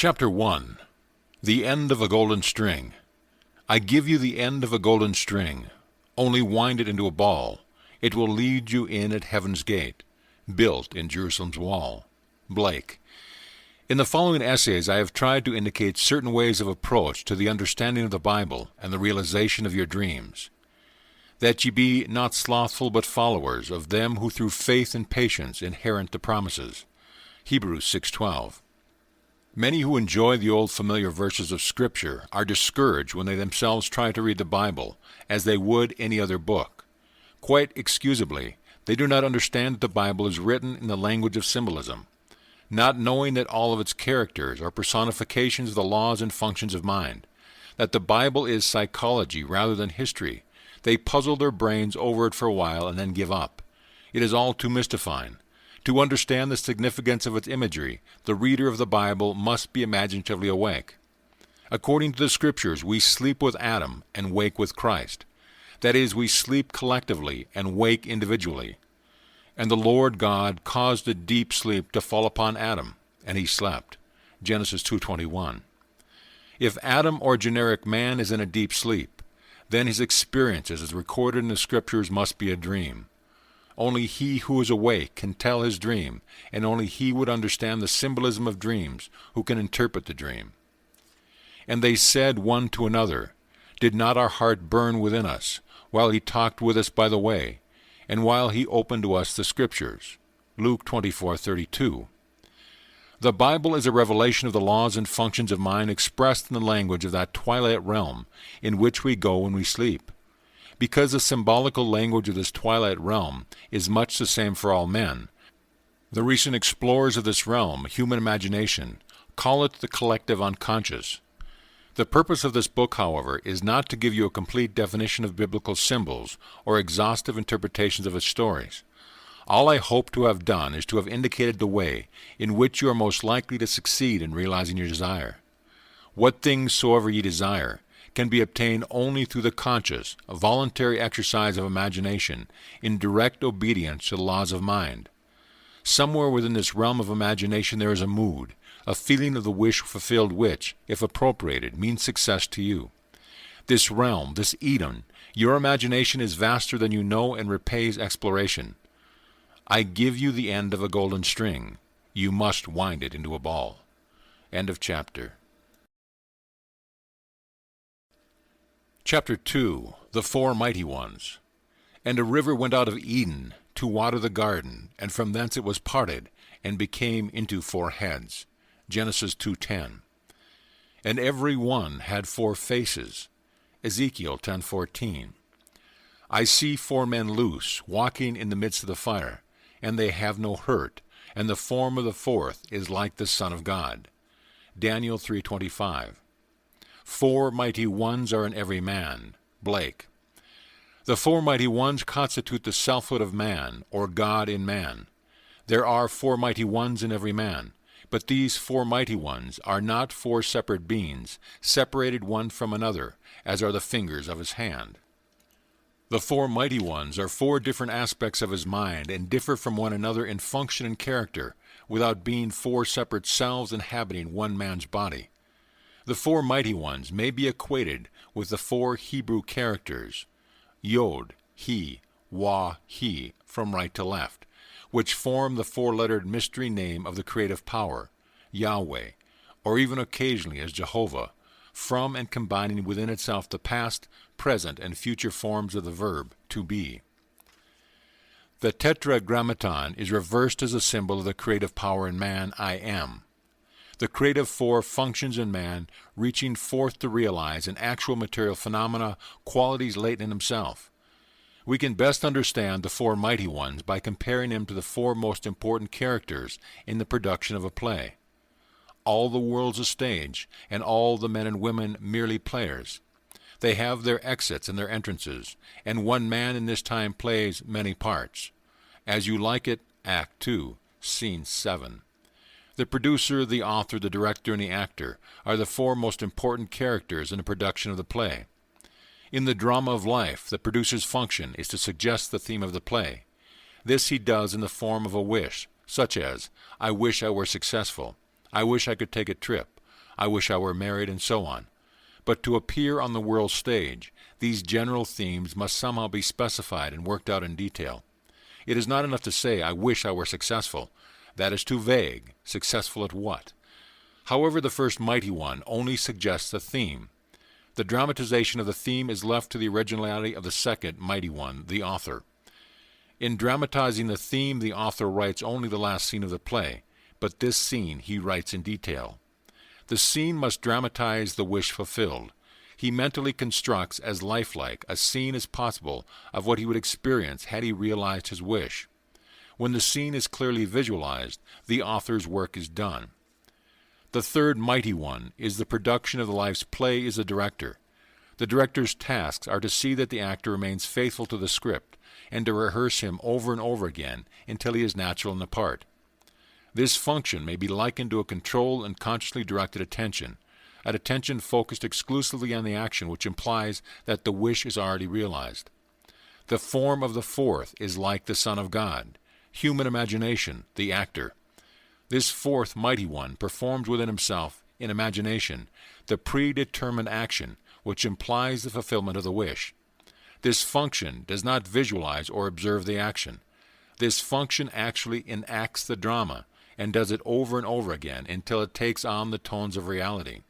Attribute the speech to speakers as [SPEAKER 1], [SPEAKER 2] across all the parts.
[SPEAKER 1] Chapter 1. The End of a Golden String. I give you the end of a golden string. Only wind it into a ball. It will lead you in at heaven's gate, built in Jerusalem's wall. Blake. In the following essays I have tried to indicate certain ways of approach to the understanding of the Bible and the realization of your dreams. That ye be not slothful but followers of them who through faith and patience inherit the promises. Hebrews 6:12. Many who enjoy the old familiar verses of Scripture are discouraged when they themselves try to read the Bible as they would any other book. Quite excusably, they do not understand that the Bible is written in the language of symbolism. Not knowing that all of its characters are personifications of the laws and functions of mind, that the Bible is psychology rather than history, they puzzle their brains over it for a while and then give up. It is all too mystifying. To understand the significance of its imagery, the reader of the Bible must be imaginatively awake. According to the Scriptures, we sleep with Adam and wake with Christ. That is, we sleep collectively and wake individually. And the Lord God caused a deep sleep to fall upon Adam, and he slept. Genesis 2:21. If Adam or generic man is in a deep sleep, then his experiences as recorded in the Scriptures must be a dream. Only he who is awake can tell his dream, and only he would understand the symbolism of dreams who can interpret the dream. And they said one to another, Did not our heart burn within us, while he talked with us by the way, and while he opened to us the Scriptures? Luke 24:32. The Bible is a revelation of the laws and functions of mind expressed in the language of that twilight realm in which we go when we sleep. Because the symbolical language of this twilight realm is much the same for all men, the recent explorers of this realm, human imagination, call it the collective unconscious. The purpose of this book, however, is not to give you a complete definition of biblical symbols or exhaustive interpretations of its stories. All I hope to have done is to have indicated the way in which you are most likely to succeed in realizing your desire. What things soever ye desire can be obtained only through the conscious, voluntary exercise of imagination in direct obedience to the laws of mind. Somewhere within this realm of imagination there is a mood, a feeling of the wish fulfilled which, if appropriated, means success to you. This realm, this Eden, your imagination is vaster than you know and repays exploration. I give you the end of a golden string. You must wind it into a ball. End of chapter. Chapter 2. The Four Mighty Ones. And a river went out of Eden to water the garden, and from thence it was parted, and became into four heads. Genesis 2:10. And every one had four faces. Ezekiel 10:14. I see four men loose, walking in the midst of the fire, and they have no hurt, and the form of the fourth is like the Son of God. Daniel 3:25. Four mighty ones are in every man. Blake. The four mighty ones constitute the selfhood of man, or God in man. There are four mighty ones in every man, but these four mighty ones are not four separate beings, separated one from another, as are the fingers of his hand. The four mighty ones are four different aspects of his mind and differ from one another in function and character, without being four separate selves inhabiting one man's body. The four mighty ones may be equated with the four Hebrew characters, Yod, He, Wah, He, from right to left, which form the four-lettered mystery name of the creative power, Yahweh, or even occasionally as Jehovah, from and combining within itself the past, present, and future forms of the verb to be. The tetragrammaton is reversed as a symbol of the creative power in man, I am. The creative four functions in man, reaching forth to realize in actual material phenomena qualities latent in himself. We can best understand the four mighty ones by comparing them to the four most important characters in the production of a play. All the world's a stage, and all the men and women merely players. They have their exits and their entrances, and one man in this time plays many parts. As You Like It, Act 2, Scene 7. The producer, the author, the director, and the actor are the four most important characters in the production of the play. In the drama of life, the producer's function is to suggest the theme of the play. This he does in the form of a wish, such as, I wish I were successful, I wish I could take a trip, I wish I were married, and so on. But to appear on the world stage, these general themes must somehow be specified and worked out in detail. It is not enough to say, I wish I were successful. That is too vague. Successful at what? However, the first mighty one only suggests a theme. The dramatization of the theme is left to the originality of the second mighty one, the author. In dramatizing the theme, the author writes only the last scene of the play, but this scene he writes in detail. The scene must dramatize the wish fulfilled. He mentally constructs as lifelike a scene as possible of what he would experience had he realized his wish. When the scene is clearly visualized, the author's work is done. The third mighty one is the production of the life's play as a director. The director's tasks are to see that the actor remains faithful to the script and to rehearse him over and over again until he is natural in the part. This function may be likened to a controlled and consciously directed attention, an attention focused exclusively on the action, which implies that the wish is already realized. The form of the fourth is like the Son of God, human imagination, the actor. This fourth mighty one performs within himself, in imagination, the predetermined action, which implies the fulfillment of the wish. This function does not visualize or observe the action. This function actually enacts the drama, and does it over and over again until it takes on the tones of reality.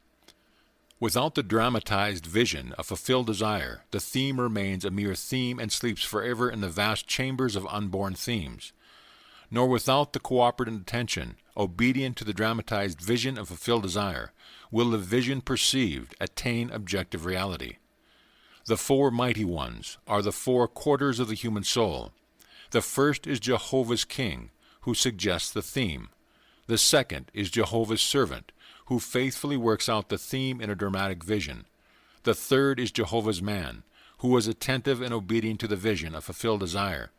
[SPEAKER 1] Without the dramatized vision of fulfilled desire, the theme remains a mere theme and sleeps forever in the vast chambers of unborn themes. Nor without the cooperative attention, obedient to the dramatized vision of fulfilled desire, will the vision perceived attain objective reality. The four mighty ones are the four quarters of the human soul. The first is Jehovah's King, who suggests the theme. The second is Jehovah's servant, who faithfully works out the theme in a dramatic vision. The third is Jehovah's man, who is attentive and obedient to the vision of fulfilled desire,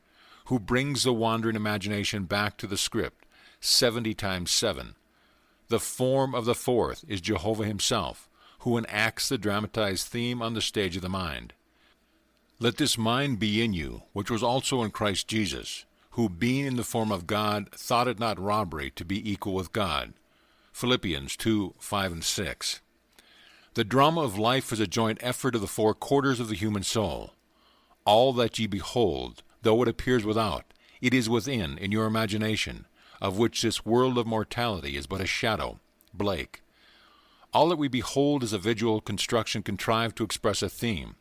[SPEAKER 1] who brings the wandering imagination back to the script, 70 times 7. The form of the fourth is Jehovah himself, who enacts the dramatized theme on the stage of the mind. Let this mind be in you, which was also in Christ Jesus, who being in the form of God thought it not robbery to be equal with God. Philippians 2, 5 and 6. The drama of life is a joint effort of the four quarters of the human soul. All that ye behold, though it appears without, it is within, in your imagination, of which this world of mortality is but a shadow. Blake. All that we behold is a visual construction contrived to express a theme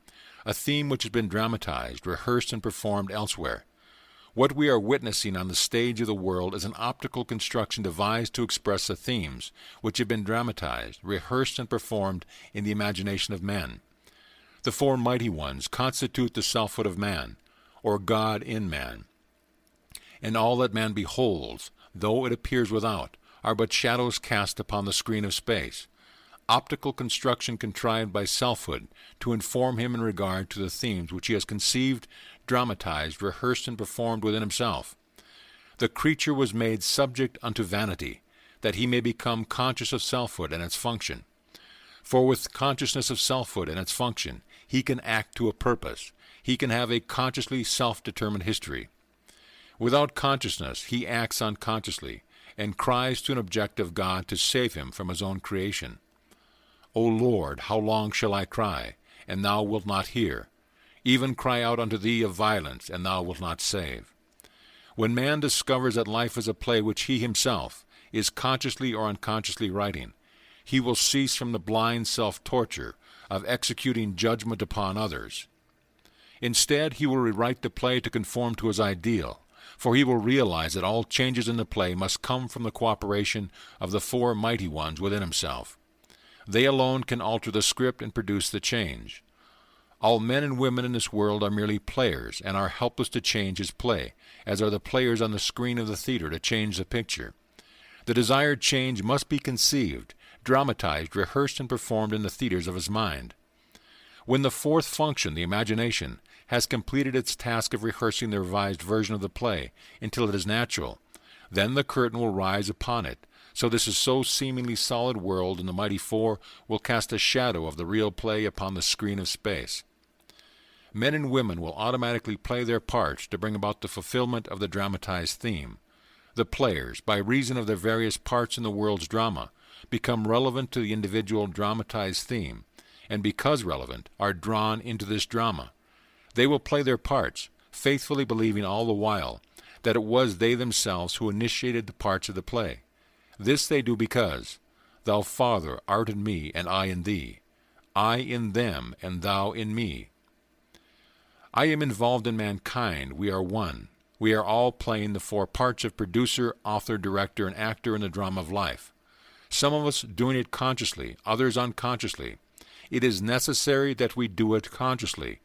[SPEAKER 1] which has been dramatized, rehearsed, and performed elsewhere. What we are witnessing on the stage of the world is an optical construction devised to express the themes which have been dramatized, rehearsed, and performed in the imagination of men. The four mighty ones constitute the selfhood of man, or God in man. And all that man beholds, though it appears without, are but shadows cast upon the screen of space. Optical construction contrived by selfhood to inform him in regard to the themes which he has conceived, dramatized, rehearsed, and performed within himself. The creature was made subject unto vanity, that he may become conscious of selfhood and its function. For with consciousness of selfhood and its function, he can act to a purpose. He can have a consciously self-determined history. Without consciousness, he acts unconsciously, and cries to an objective God to save him from his own creation. O Lord, how long shall I cry, and thou wilt not hear? Even cry out unto thee of violence, and thou wilt not save. When man discovers that life is a play which he himself is consciously or unconsciously writing, he will cease from the blind self-torture of executing judgment upon others. Instead, he will rewrite the play to conform to his ideal, for he will realize that all changes in the play must come from the cooperation of the four mighty ones within himself. They alone can alter the script and produce the change. All men and women in this world are merely players and are helpless to change his play, as are the players on the screen of the theater to change the picture. The desired change must be conceived, dramatized, rehearsed, and performed in the theaters of his mind. When the fourth function, the imagination, has completed its task of rehearsing the revised version of the play until it is natural, then the curtain will rise upon it, so this is so seemingly solid world and the mighty four will cast a shadow of the real play upon the screen of space. Men and women will automatically play their parts to bring about the fulfillment of the dramatized theme. The players, by reason of their various parts in the world's drama, become relevant to the individual dramatized theme, and because relevant, are drawn into this drama. They will play their parts, faithfully believing all the while that it was they themselves who initiated the parts of the play. This they do because, Thou, Father, art in me, and I in thee. I in them, and thou in me. I am involved in mankind. We are one. We are all playing the four parts of producer, author, director, and actor in the drama of life. Some of us doing it consciously, others unconsciously. It is necessary that we do it consciously.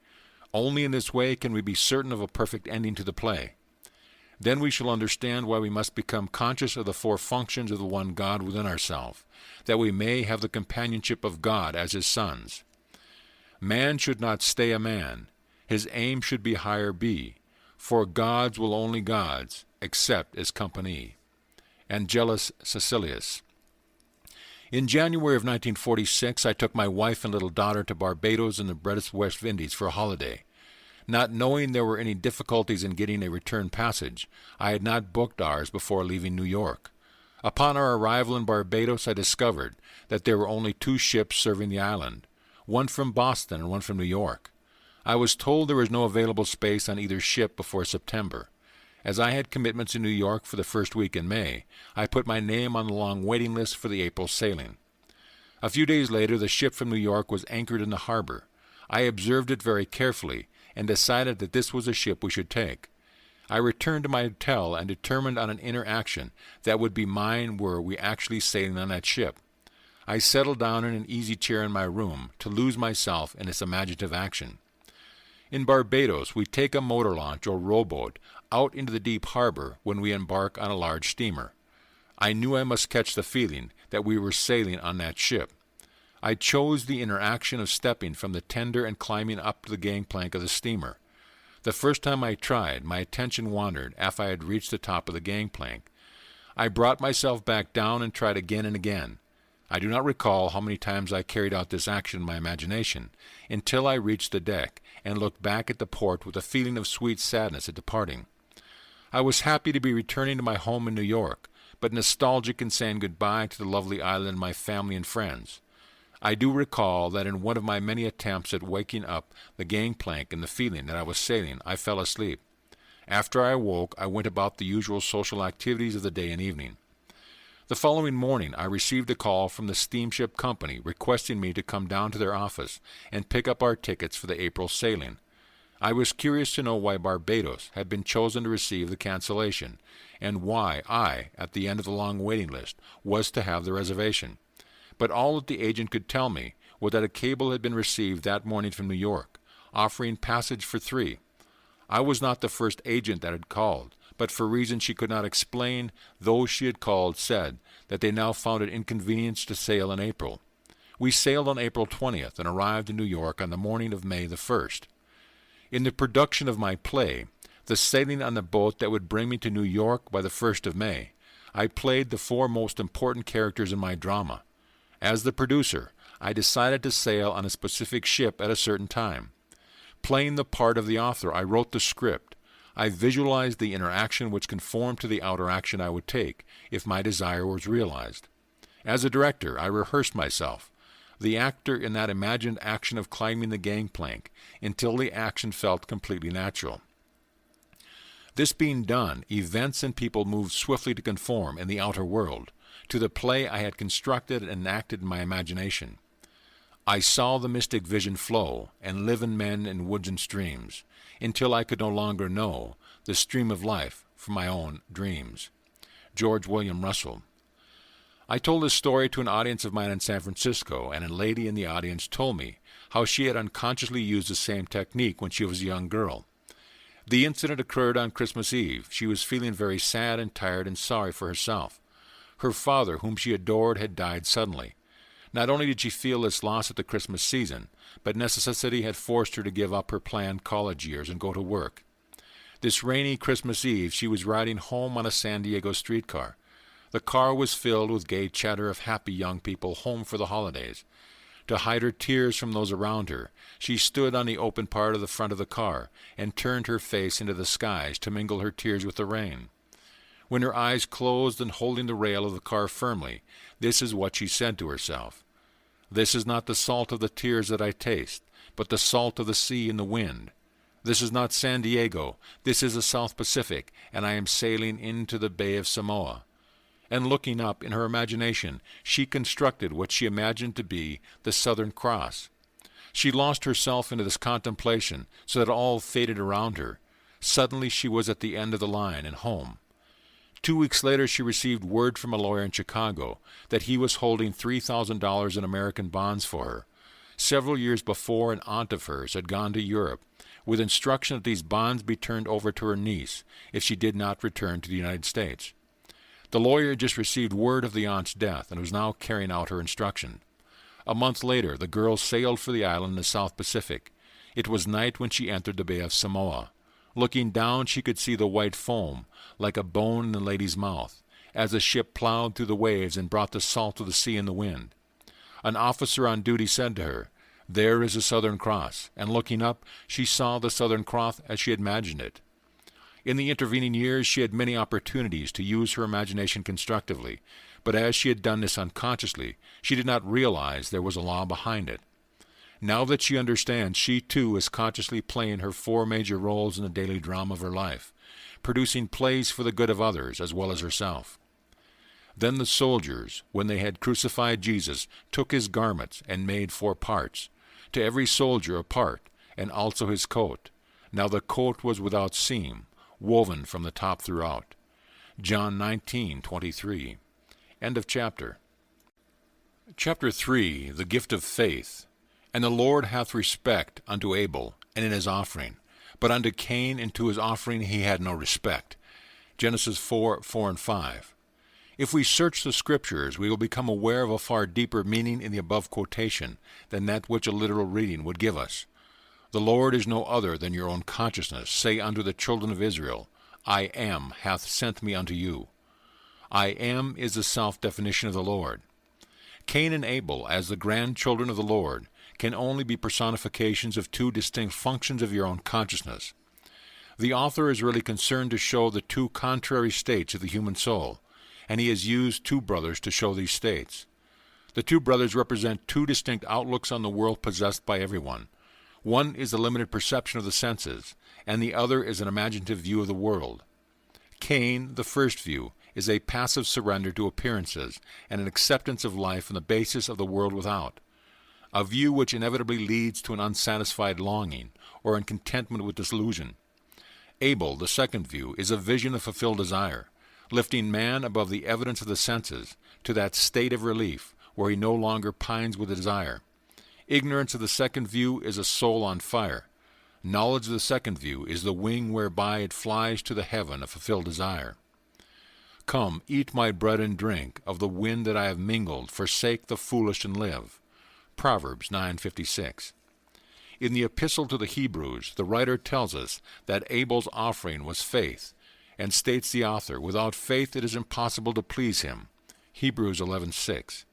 [SPEAKER 1] Only in this way can we be certain of a perfect ending to the play. Then we shall understand why we must become conscious of the four functions of the one God within ourselves, that we may have the companionship of God as his sons. Man should not stay a man. His aim should be higher be, for gods will only gods, except as company. Angelus Cecilius. In January of 1946, I took my wife and little daughter to Barbados in the British West Indies for a holiday. Not knowing there were any difficulties in getting a return passage, I had not booked ours before leaving New York. Upon our arrival in Barbados, I discovered that there were only two ships serving the island, one from Boston and one from New York. I was told there was no available space on either ship before September. As I had commitments in New York for the first week in May, I put my name on the long waiting list for the April sailing. A few days later, the ship from New York was anchored in the harbor. I observed it very carefully and decided that this was a ship we should take. I returned to my hotel and determined on an interaction that would be mine were we actually sailing on that ship. I settled down in an easy chair in my room to lose myself in its imaginative action. In Barbados, we take a motor launch or rowboat out into the deep harbor when we embark on a large steamer. I knew I must catch the feeling that we were sailing on that ship. I chose the interaction of stepping from the tender and climbing up to the gangplank of the steamer. The first time I tried, my attention wandered after I had reached the top of the gangplank. I brought myself back down and tried again and again. I do not recall how many times I carried out this action in my imagination, until I reached the deck and looked back at the port with a feeling of sweet sadness at departing. I was happy to be returning to my home in New York, but nostalgic in saying goodbye to the lovely island and my family and friends. I do recall that in one of my many attempts at waking up the gangplank and the feeling that I was sailing, I fell asleep. After I awoke, I went about the usual social activities of the day and evening. The following morning, I received a call from the steamship company requesting me to come down to their office and pick up our tickets for the April sailing. I was curious to know why Barbados had been chosen to receive the cancellation, and why I, at the end of the long waiting list, was to have the reservation. But all that the agent could tell me was that a cable had been received that morning from New York, offering passage for 3. I was not the first agent that had called, but for reasons she could not explain, those she had called said that they now found it inconvenient to sail in April. We sailed on April 20th and arrived in New York on the morning of May the 1st. In the production of my play, The Sailing on the Boat That Would Bring Me to New York by the 1st of May, I played the 4 most important characters in my drama. As the producer, I decided to sail on a specific ship at a certain time. Playing the part of the author, I wrote the script. I visualized the interaction which conformed to the outer action I would take, if my desire was realized. As a director, I rehearsed myself, the actor in that imagined action of climbing the gangplank, until the action felt completely natural. This being done, events and people moved swiftly to conform in the outer world to the play I had constructed and acted in my imagination. I saw the mystic vision flow and live in men in woods and streams, until I could no longer know the stream of life from my own dreams. George William Russell. I told this story to an audience of mine in San Francisco, and a lady in the audience told me how she had unconsciously used the same technique when she was a young girl. The incident occurred on Christmas Eve. She was feeling very sad and tired and sorry for herself. Her father, whom she adored, had died suddenly. Not only did she feel this loss at the Christmas season, but necessity had forced her to give up her planned college years and go to work. This rainy Christmas Eve, she was riding home on a San Diego streetcar. The car was filled with gay chatter of happy young people home for the holidays. To hide her tears from those around her, she stood on the open part of the front of the car and turned her face into the skies to mingle her tears with the rain. When her eyes closed and holding the rail of the car firmly, this is what she said to herself. This is not the salt of the tears that I taste, but the salt of the sea and the wind. This is not San Diego, this is the South Pacific, and I am sailing into the Bay of Samoa. And looking up in her imagination, she constructed what she imagined to be the Southern Cross. She lost herself into this contemplation so that all faded around her. Suddenly she was at the end of the line and home. 2 weeks later she received word from a lawyer in Chicago that he was holding $3,000 in American bonds for her. Several years before, an aunt of hers had gone to Europe with instruction that these bonds be turned over to her niece if she did not return to the United States. The lawyer had just received word of the aunt's death and was now carrying out her instruction. A month later, the girl sailed for the island in the South Pacific. It was night when she entered the Bay of Samoa. Looking down, she could see the white foam, like a bone in the lady's mouth, as the ship plowed through the waves and brought the salt of the sea and the wind. An officer on duty said to her, "There is the Southern Cross," and looking up, she saw the Southern Cross as she had imagined it. In the intervening years, she had many opportunities to use her imagination constructively, but as she had done this unconsciously, she did not realize there was a law behind it. Now that she understands, she too is consciously playing her 4 major roles in the daily drama of her life, producing plays for the good of others as well as herself. Then the soldiers, when they had crucified Jesus, took his garments and made 4 parts, to every soldier a part, and also his coat. Now the coat was without seam, woven from the top throughout. John 19:23. End of chapter. Chapter 3, The Gift of Faith. And the Lord hath respect unto Abel, and in his offering. But unto Cain and to his offering he had no respect. Genesis 4:4-5. If we search the Scriptures, we will become aware of a far deeper meaning in the above quotation than that which a literal reading would give us. The Lord is no other than your own consciousness. Say unto the children of Israel, I am hath sent me unto you. I am is the self-definition of the Lord. Cain and Abel, as the grandchildren of the Lord, can only be personifications of 2 distinct functions of your own consciousness. The author is really concerned to show the 2 contrary states of the human soul, and he has used 2 brothers to show these states. The 2 brothers represent 2 distinct outlooks on the world possessed by everyone. One is the limited perception of the senses, and the other is an imaginative view of the world. Cain, the first view, is a passive surrender to appearances and an acceptance of life on the basis of the world without, a view which inevitably leads to an unsatisfied longing or in contentment with disillusion. Abel, the second view, is a vision of fulfilled desire, lifting man above the evidence of the senses to that state of relief where he no longer pines with desire. Ignorance of the second view is a soul on fire. Knowledge of the second view is the wing whereby it flies to the heaven of fulfilled desire. Come, eat my bread and drink of the wind that I have mingled, forsake the foolish and live. Proverbs 9:56. In the Epistle to the Hebrews, the writer tells us that Abel's offering was faith, and states the author, without faith it is impossible to please him. Hebrews 11:6.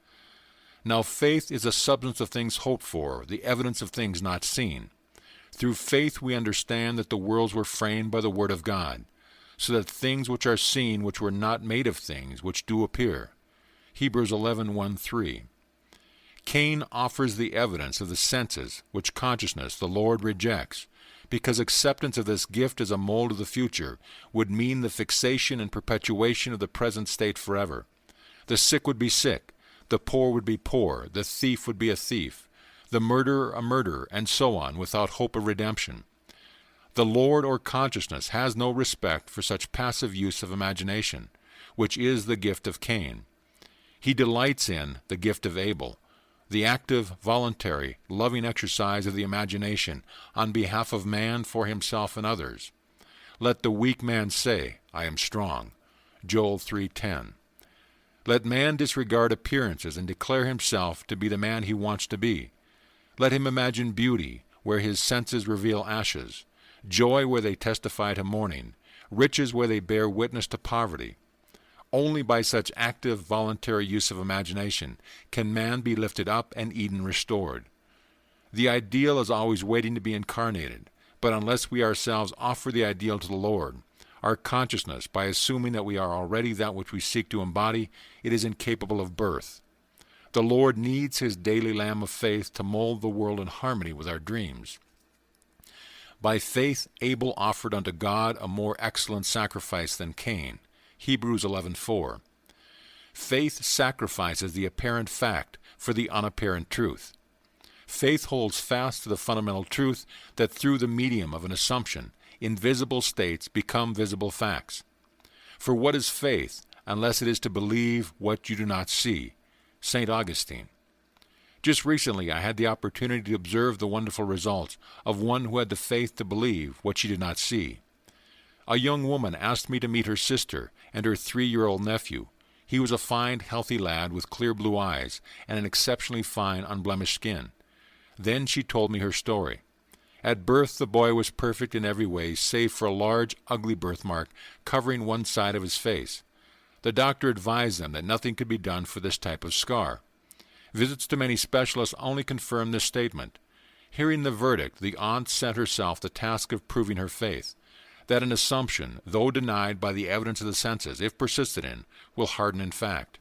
[SPEAKER 1] Now faith is the substance of things hoped for, the evidence of things not seen. Through faith we understand that the worlds were framed by the word of God, so that things which are seen which were not made of things which do appear. Hebrews 11:1-3. Cain offers the evidence of the senses, which consciousness the Lord rejects, because acceptance of this gift as a mold of the future would mean the fixation and perpetuation of the present state forever. The sick would be sick, the poor would be poor, the thief would be a thief, the murderer a murderer, and so on, without hope of redemption. The Lord or consciousness has no respect for such passive use of imagination, which is the gift of Cain. He delights in the gift of Abel, the active, voluntary, loving exercise of the imagination on behalf of man, for himself and others. Let the weak man say, I am strong. Joel 3:10. Let man disregard appearances and declare himself to be the man he wants to be. Let him imagine beauty where his senses reveal ashes, joy where they testify to mourning, riches where they bear witness to poverty. Only by such active, voluntary use of imagination can man be lifted up and Eden restored. The ideal is always waiting to be incarnated, but unless we ourselves offer the ideal to the Lord, Our consciousness, by assuming that we are already that which we seek to embody, it is incapable of birth. The Lord needs his daily lamb of faith to mold the world in harmony with our dreams. By faith Abel offered unto God a more excellent sacrifice than Cain. Hebrews 11:4. Faith sacrifices the apparent fact for the unapparent truth. Faith holds fast to the fundamental truth that through the medium of an assumption, invisible states become visible facts. For what is faith unless it is to believe what you do not see? St. Augustine. Just recently I had the opportunity to observe the wonderful results of one who had the faith to believe what she did not see. A young woman asked me to meet her sister and her 3-year-old nephew. He was a fine, healthy lad with clear blue eyes and an exceptionally fine, unblemished skin. Then she told me her story. At birth the boy was perfect in every way save for a large, ugly birthmark covering one side of his face. The doctor advised them that nothing could be done for this type of scar. Visits to many specialists only confirmed this statement. Hearing the verdict, the aunt set herself the task of proving her faith, that an assumption, though denied by the evidence of the senses, if persisted in, will harden in fact.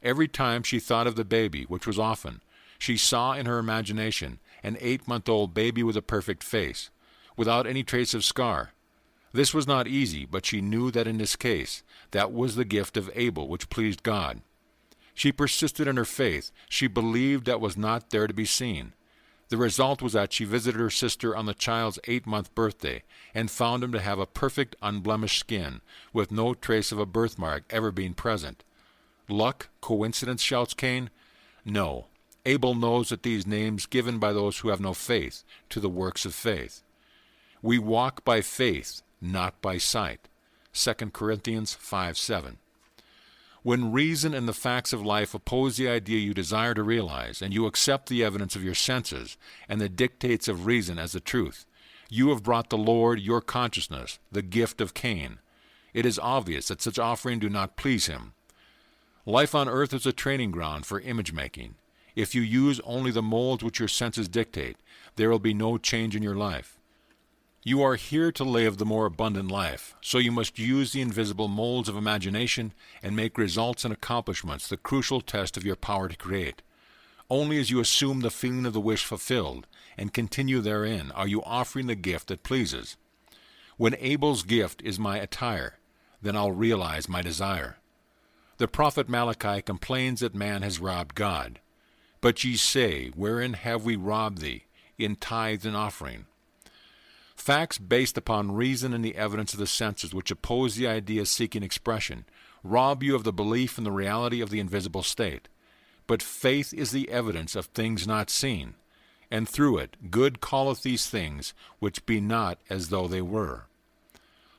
[SPEAKER 1] Every time she thought of the baby, which was often, she saw in her imagination an 8-month-old baby with a perfect face, without any trace of scar. This was not easy, but she knew that in this case, that was the gift of Abel which pleased God. She persisted in her faith. She believed that was not there to be seen. The result was that she visited her sister on the child's 8-month birthday and found him to have a perfect, unblemished skin, with no trace of a birthmark ever being present. Luck? Coincidence? Shouts Cain. No. Abel knows that these names given by those who have no faith to the works of faith. We walk by faith, not by sight. 2 Corinthians 5:7. When reason and the facts of life oppose the idea you desire to realize, and you accept the evidence of your senses and the dictates of reason as the truth, you have brought the Lord, your consciousness, the gift of Cain. It is obvious that such offering do not please him. Life on earth is a training ground for image-making. If you use only the molds which your senses dictate, there will be no change in your life. You are here to live the more abundant life, so you must use the invisible molds of imagination and make results and accomplishments the crucial test of your power to create. Only as you assume the feeling of the wish fulfilled and continue therein are you offering the gift that pleases. When Abel's gift is my attire, then I'll realize my desire. The prophet Malachi complains that man has robbed God. But ye say, wherein have we robbed thee? In tithes and offering. Facts based upon reason and the evidence of the senses which oppose the idea seeking expression rob you of the belief in the reality of the invisible state. But faith is the evidence of things not seen, and through it good calleth these things which be not as though they were.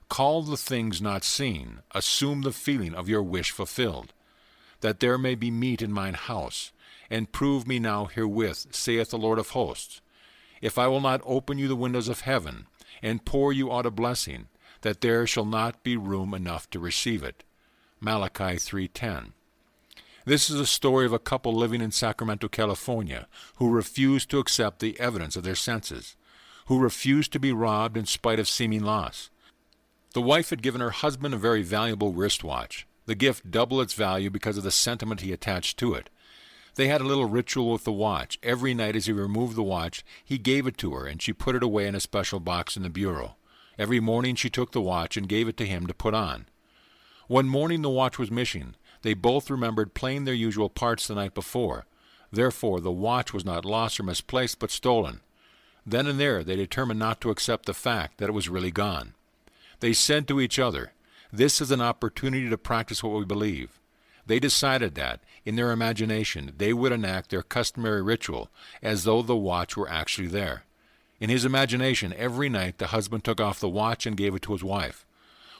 [SPEAKER 1] Call the things not seen, assume the feeling of your wish fulfilled, that there may be meat in mine house, and prove me now herewith, saith the Lord of hosts. If I will not open you the windows of heaven, and pour you out a blessing, that there shall not be room enough to receive it. Malachi 3:10. This is a story of a couple living in Sacramento, California, who refused to accept the evidence of their senses, who refused to be robbed in spite of seeming loss. The wife had given her husband a very valuable wristwatch. The gift doubled its value because of the sentiment he attached to it. They had a little ritual with the watch. Every night as he removed the watch, he gave it to her, and she put it away in a special box in the bureau. Every morning she took the watch and gave it to him to put on. One morning the watch was missing. They both remembered playing their usual parts the night before. Therefore the watch was not lost or misplaced, but stolen. Then and there they determined not to accept the fact that it was really gone. They said to each other, "This is an opportunity to practice what we believe." They decided that, in their imagination, they would enact their customary ritual as though the watch were actually there. In his imagination, every night the husband took off the watch and gave it to his wife,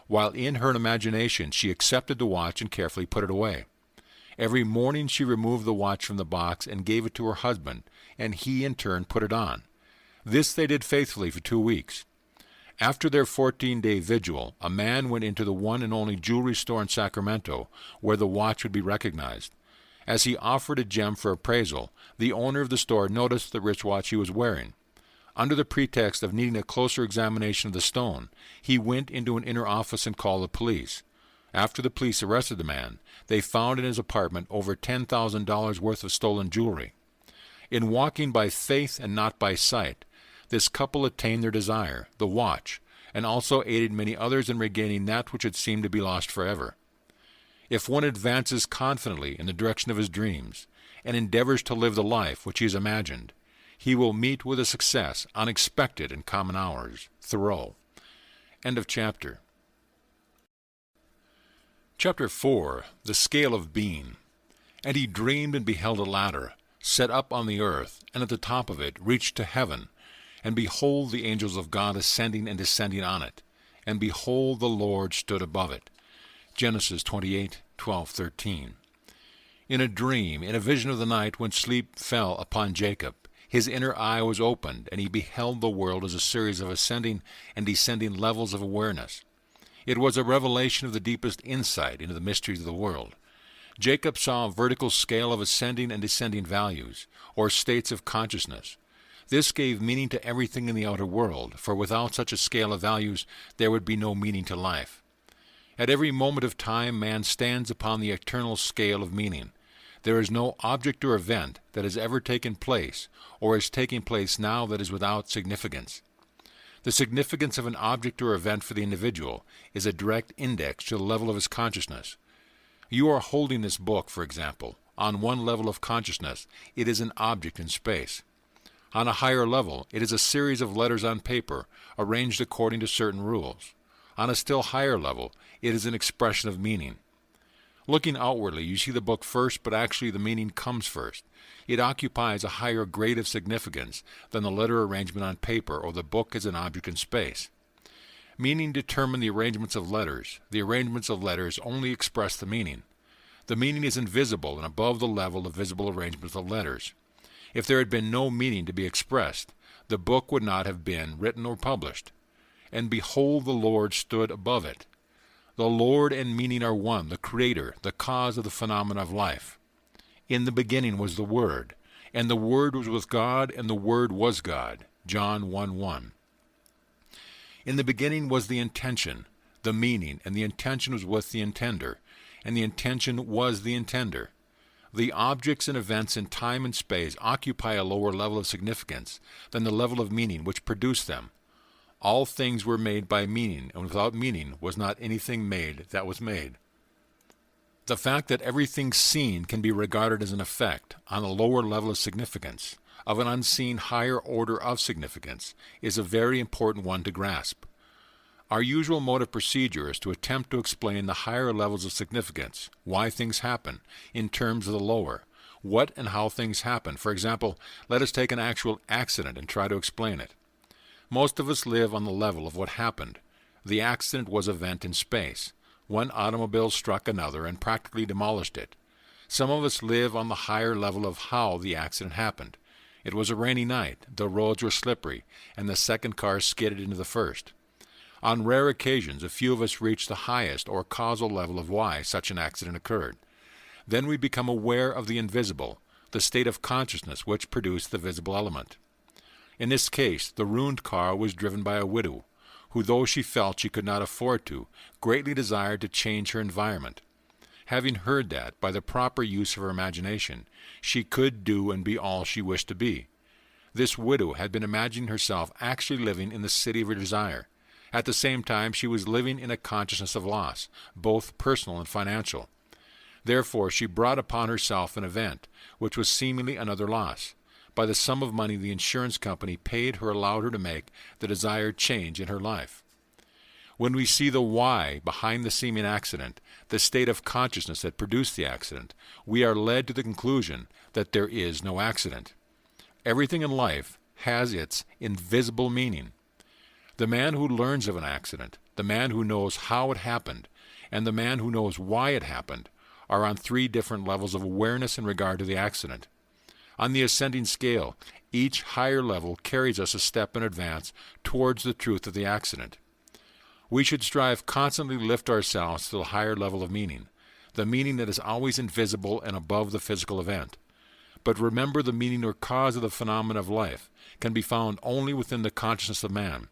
[SPEAKER 1] while in her imagination she accepted the watch and carefully put it away. Every morning she removed the watch from the box and gave it to her husband, and he in turn put it on. This they did faithfully for 2 weeks. After their 14-day vigil, a man went into the one and only jewelry store in Sacramento where the watch would be recognized. As he offered a gem for appraisal, the owner of the store noticed the wristwatch he was wearing. Under the pretext of needing a closer examination of the stone, he went into an inner office and called the police. After the police arrested the man, they found in his apartment over $10,000 worth of stolen jewelry. In walking by faith and not by sight, this couple attained their desire, the watch, and also aided many others in regaining that which had seemed to be lost forever. If one advances confidently in the direction of his dreams, and endeavors to live the life which he has imagined, he will meet with a success unexpected in common hours. Thoreau. End of chapter. Chapter 4. The Scale of Being. And he dreamed and beheld a ladder, set up on the earth, and at the top of it reached to heaven. And behold, the angels of God ascending and descending on it. And behold, the Lord stood above it. Genesis 28:12-13. In a dream, in a vision of the night when sleep fell upon Jacob, his inner eye was opened, and he beheld the world as a series of ascending and descending levels of awareness. It was a revelation of the deepest insight into the mysteries of the world. Jacob saw a vertical scale of ascending and descending values, or states of consciousness. This gave meaning to everything in the outer world, for without such a scale of values there would be no meaning to life. At every moment of time man stands upon the eternal scale of meaning. There is no object or event that has ever taken place, or is taking place now, that is without significance. The significance of an object or event for the individual is a direct index to the level of his consciousness. You are holding this book, for example. On one level of consciousness, it is an object in space. On a higher level, it is a series of letters on paper, arranged according to certain rules. On a still higher level, it is an expression of meaning. Looking outwardly, you see the book first, but actually the meaning comes first. It occupies a higher grade of significance than the letter arrangement on paper or the book as an object in space. Meaning determine the arrangements of letters. The arrangements of letters only express the meaning. The meaning is invisible and above the level of visible arrangements of letters. If there had been no meaning to be expressed, the book would not have been written or published. And behold, the Lord stood above it. The Lord and meaning are one, the Creator, the cause of the phenomena of life. In the beginning was the Word, and the Word was with God, and the Word was God. John 1:1. In the beginning was the intention, the meaning, and the intention was with the intender, and the intention was the intender. The objects and events in time and space occupy a lower level of significance than the level of meaning which produced them. All things were made by meaning, and without meaning was not anything made that was made. The fact that everything seen can be regarded as an effect on a lower level of significance, of an unseen higher order of significance, is a very important one to grasp. Our usual mode of procedure is to attempt to explain the higher levels of significance, why things happen, in terms of the lower, what and how things happen. For example, let us take an actual accident and try to explain it. Most of us live on the level of what happened. The accident was an event in space. One automobile struck another and practically demolished it. Some of us live on the higher level of how the accident happened. It was a rainy night, the roads were slippery, and the second car skidded into the first. On rare occasions, a few of us reach the highest or causal level of why such an accident occurred. Then we become aware of the invisible, the state of consciousness which produced the visible element. In this case, the ruined car was driven by a widow, who, though she felt she could not afford to, greatly desired to change her environment. Having heard that, by the proper use of her imagination, she could do and be all she wished to be. This widow had been imagining herself actually living in the city of her desire. At the same time, she was living in a consciousness of loss, both personal and financial. Therefore, she brought upon herself an event, which was seemingly another loss. By the sum of money the insurance company paid her allowed her to make the desired change in her life. When we see the why behind the seeming accident, the state of consciousness that produced the accident, we are led to the conclusion that there is no accident. Everything in life has its invisible meaning. The man who learns of an accident, the man who knows how it happened, and the man who knows why it happened are on three different levels of awareness in regard to the accident. On the ascending scale, each higher level carries us a step in advance towards the truth of the accident. We should strive constantly to lift ourselves to the higher level of meaning, the meaning that is always invisible and above the physical event. But remember, the meaning or cause of the phenomena of life can be found only within the consciousness of man.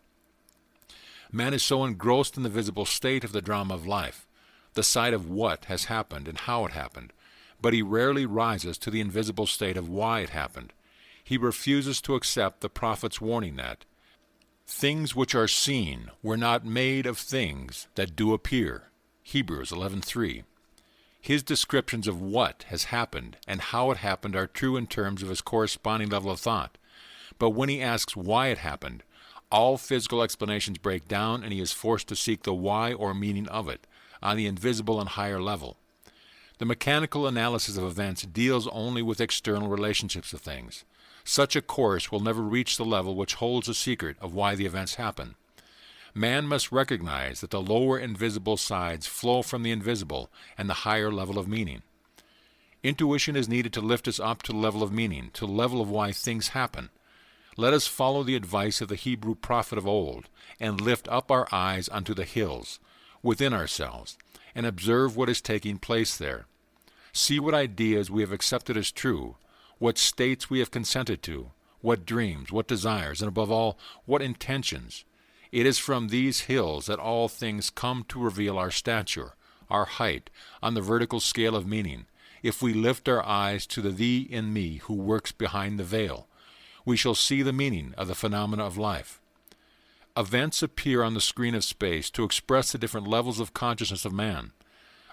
[SPEAKER 1] Man is so engrossed in the visible state of the drama of life, the sight of what has happened and how it happened, but he rarely rises to the invisible state of why it happened. He refuses to accept the prophet's warning that things which are seen were not made of things that do appear. Hebrews 11:3. His descriptions of what has happened and how it happened are true in terms of his corresponding level of thought. But when he asks why it happened, all physical explanations break down and he is forced to seek the why or meaning of it on the invisible and higher level. The mechanical analysis of events deals only with external relationships of things. Such a course will never reach the level which holds the secret of why the events happen. Man must recognize that the lower invisible sides flow from the invisible and the higher level of meaning. Intuition is needed to lift us up to the level of meaning, to the level of why things happen. Let us follow the advice of the Hebrew prophet of old and lift up our eyes unto the hills, within ourselves, and observe what is taking place there. See what ideas we have accepted as true, what states we have consented to, what dreams, what desires, and above all, what intentions. It is from these hills that all things come to reveal our stature, our height, on the vertical scale of meaning. If we lift our eyes to the Thee in me who works behind the veil, we shall see the meaning of the phenomena of life. Events appear on the screen of space to express the different levels of consciousness of man.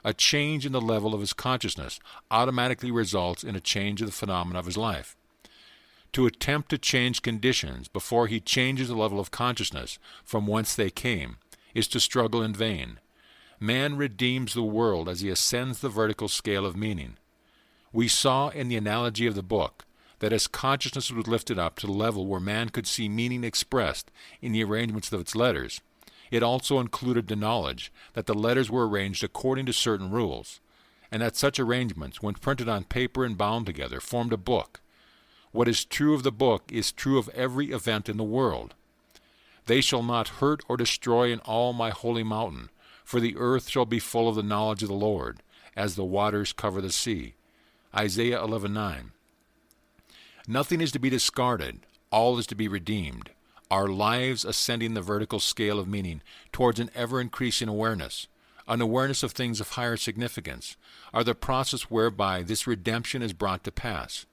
[SPEAKER 1] A change in the level of his consciousness automatically results in a change of the phenomena of his life. To attempt to change conditions before he changes the level of consciousness from whence they came is to struggle in vain. Man redeems the world as he ascends the vertical scale of meaning. We saw in the analogy of the book that as consciousness was lifted up to the level where man could see meaning expressed in the arrangements of its letters, it also included the knowledge that the letters were arranged according to certain rules, and that such arrangements, when printed on paper and bound together, formed a book. What is true of the book is true of every event in the world. They shall not hurt or destroy in all my holy mountain, for the earth shall be full of the knowledge of the Lord, as the waters cover the sea. Isaiah 11:9. Nothing is to be discarded, all is to be redeemed. Our lives ascending the vertical scale of meaning towards an ever-increasing awareness, an awareness of things of higher significance, are the process whereby this redemption is brought to pass.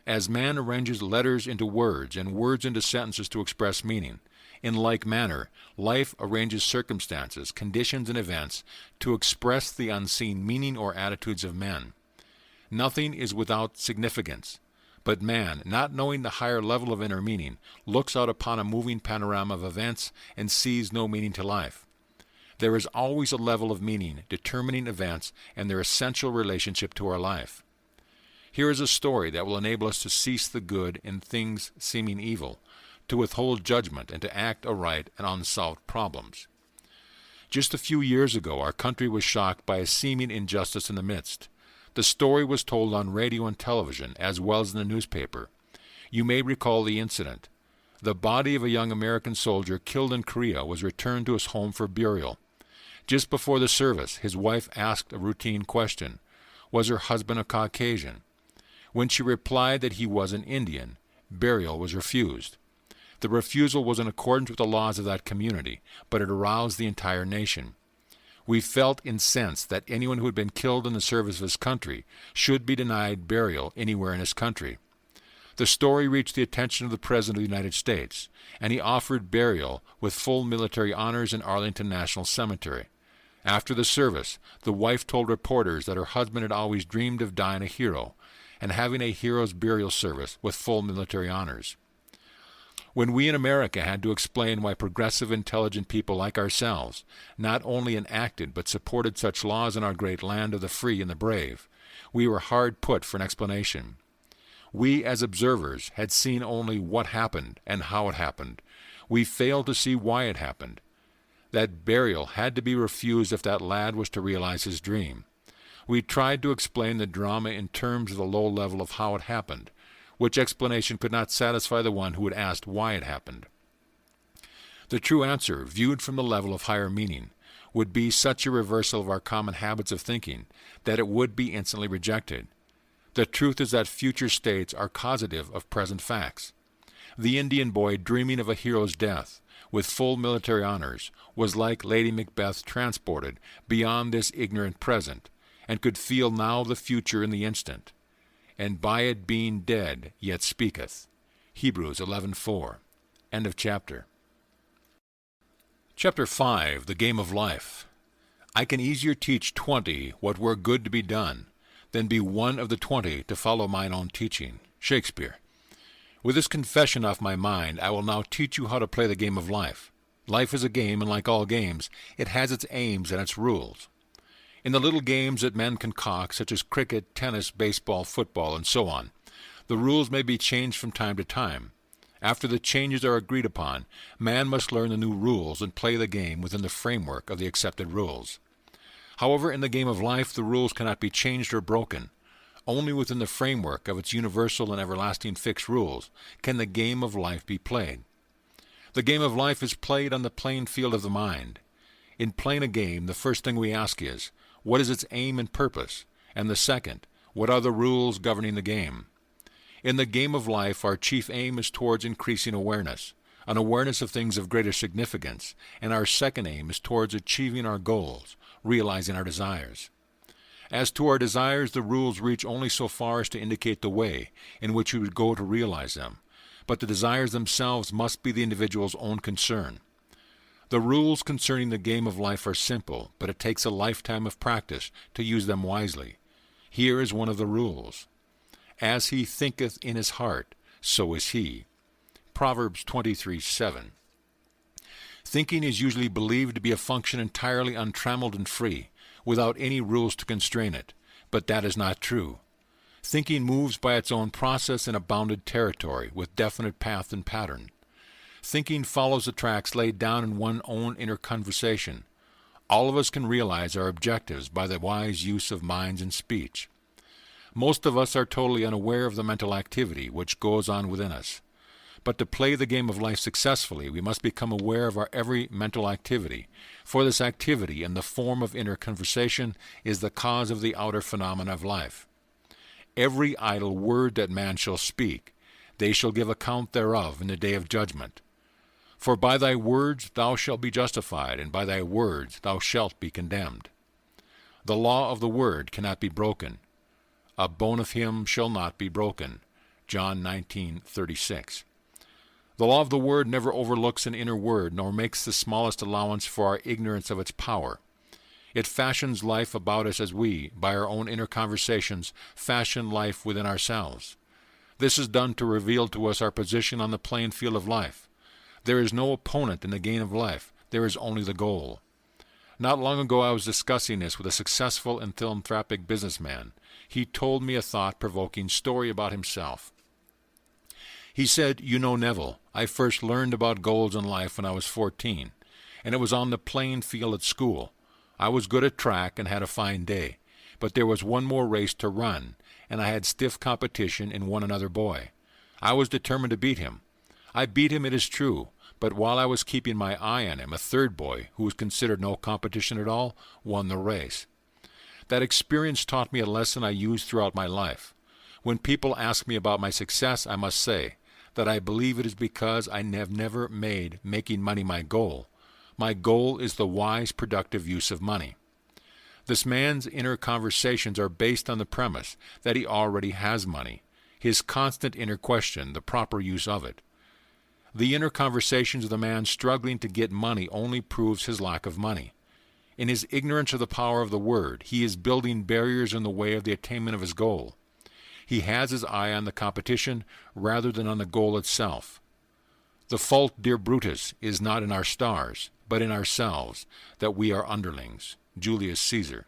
[SPEAKER 1] As man arranges letters into words and words into sentences to express meaning, in like manner, life arranges circumstances, conditions, and events to express the unseen meaning or attitudes of men. Nothing is without significance, but man, not knowing the higher level of inner meaning, looks out upon a moving panorama of events and sees no meaning to life. There is always a level of meaning determining events and their essential relationship to our life. Here is a story that will enable us to cease the good in things seeming evil, to withhold judgment, and to act aright on unsolved problems. Just a few years ago, our country was shocked by a seeming injustice in the midst. The story was told on radio and television, as well as in the newspaper. You may recall the incident. The body of a young American soldier killed in Korea was returned to his home for burial. Just before the service, his wife asked a routine question. Was her husband a Caucasian? When she replied that he was an Indian, burial was refused. The refusal was in accordance with the laws of that community, but it aroused the entire nation. We felt incensed that anyone who had been killed in the service of his country should be denied burial anywhere in his country. The story reached the attention of the President of the United States, and he offered burial with full military honors in Arlington National Cemetery. After the service, the wife told reporters that her husband had always dreamed of dying a hero, and having a hero's burial service with full military honors. When we in America had to explain why progressive, intelligent people like ourselves not only enacted but supported such laws in our great land of the free and the brave, we were hard put for an explanation. We, as observers, had seen only what happened and how it happened. We failed to see why it happened. That burial had to be refused if that lad was to realize his dream. We tried to explain the drama in terms of the low level of how it happened, which explanation could not satisfy the one who had asked why it happened. The true answer, viewed from the level of higher meaning, would be such a reversal of our common habits of thinking that it would be instantly rejected. The truth is that future states are causative of present facts. The Indian boy dreaming of a hero's death, with full military honors, was like Lady Macbeth transported beyond this ignorant present, and could feel now the future in the instant. And by it being dead yet speaketh. Hebrews 11:4. End of chapter. Chapter 5, The Game of Life. I can easier teach 20 what were good to be done, than be one of the 20 to follow mine own teaching. Shakespeare. With this confession off my mind, I will now teach you how to play the game of life. Life is a game, and like all games, it has its aims and its rules. In the little games that men concoct, such as cricket, tennis, baseball, football, and so on, the rules may be changed from time to time. After the changes are agreed upon, man must learn the new rules and play the game within the framework of the accepted rules. However, in the game of life, the rules cannot be changed or broken. Only within the framework of its universal and everlasting fixed rules can the game of life be played. The game of life is played on the playing field of the mind. In playing a game, the first thing we ask is, what is its aim and purpose? And the second, what are the rules governing the game? In the game of life, our chief aim is towards increasing awareness, an awareness of things of greater significance, and our second aim is towards achieving our goals, realizing our desires. As to our desires, the rules reach only so far as to indicate the way in which we would go to realize them, but the desires themselves must be the individual's own concern. The rules concerning the game of life are simple, but it takes a lifetime of practice to use them wisely. Here is one of the rules. As he thinketh in his heart, so is he. Proverbs 23:7. Thinking is usually believed to be a function entirely untrammeled and free, without any rules to constrain it, but that is not true. Thinking moves by its own process in a bounded territory, with definite path and pattern. Thinking follows the tracks laid down in one's own inner conversation. All of us can realize our objectives by the wise use of minds and speech. Most of us are totally unaware of the mental activity which goes on within us. But to play the game of life successfully, we must become aware of our every mental activity, for this activity in the form of inner conversation is the cause of the outer phenomena of life. Every idle word that man shall speak, they shall give account thereof in the day of judgment. For by thy words thou shalt be justified, and by thy words thou shalt be condemned. The law of the word cannot be broken. A bone of him shall not be broken. John 19:36. The law of the word never overlooks an inner word, nor makes the smallest allowance for our ignorance of its power. It fashions life about us as we, by our own inner conversations, fashion life within ourselves. This is done to reveal to us our position on the playing field of life. There is no opponent in the game of life. There is only the goal. Not long ago I was discussing this with a successful and philanthropic businessman. He told me a thought-provoking story about himself. He said, "You know, Neville, I first learned about goals in life when I was 14, and it was on the playing field at school. I was good at track and had a fine day, but there was one more race to run, and I had stiff competition in one another boy. I was determined to beat him. I beat him, it is true, but while I was keeping my eye on him, a third boy, who was considered no competition at all, won the race. That experience taught me a lesson I use throughout my life. When people ask me about my success, I must say that I believe it is because I have never made making money my goal. My goal is the wise, productive use of money." This man's inner conversations are based on the premise that he already has money, his constant inner question, the proper use of it. The inner conversations of the man struggling to get money only proves his lack of money. In his ignorance of the power of the word, he is building barriers in the way of the attainment of his goal. He has his eye on the competition rather than on the goal itself. The fault, dear Brutus, is not in our stars, but in ourselves, that we are underlings. Julius Caesar.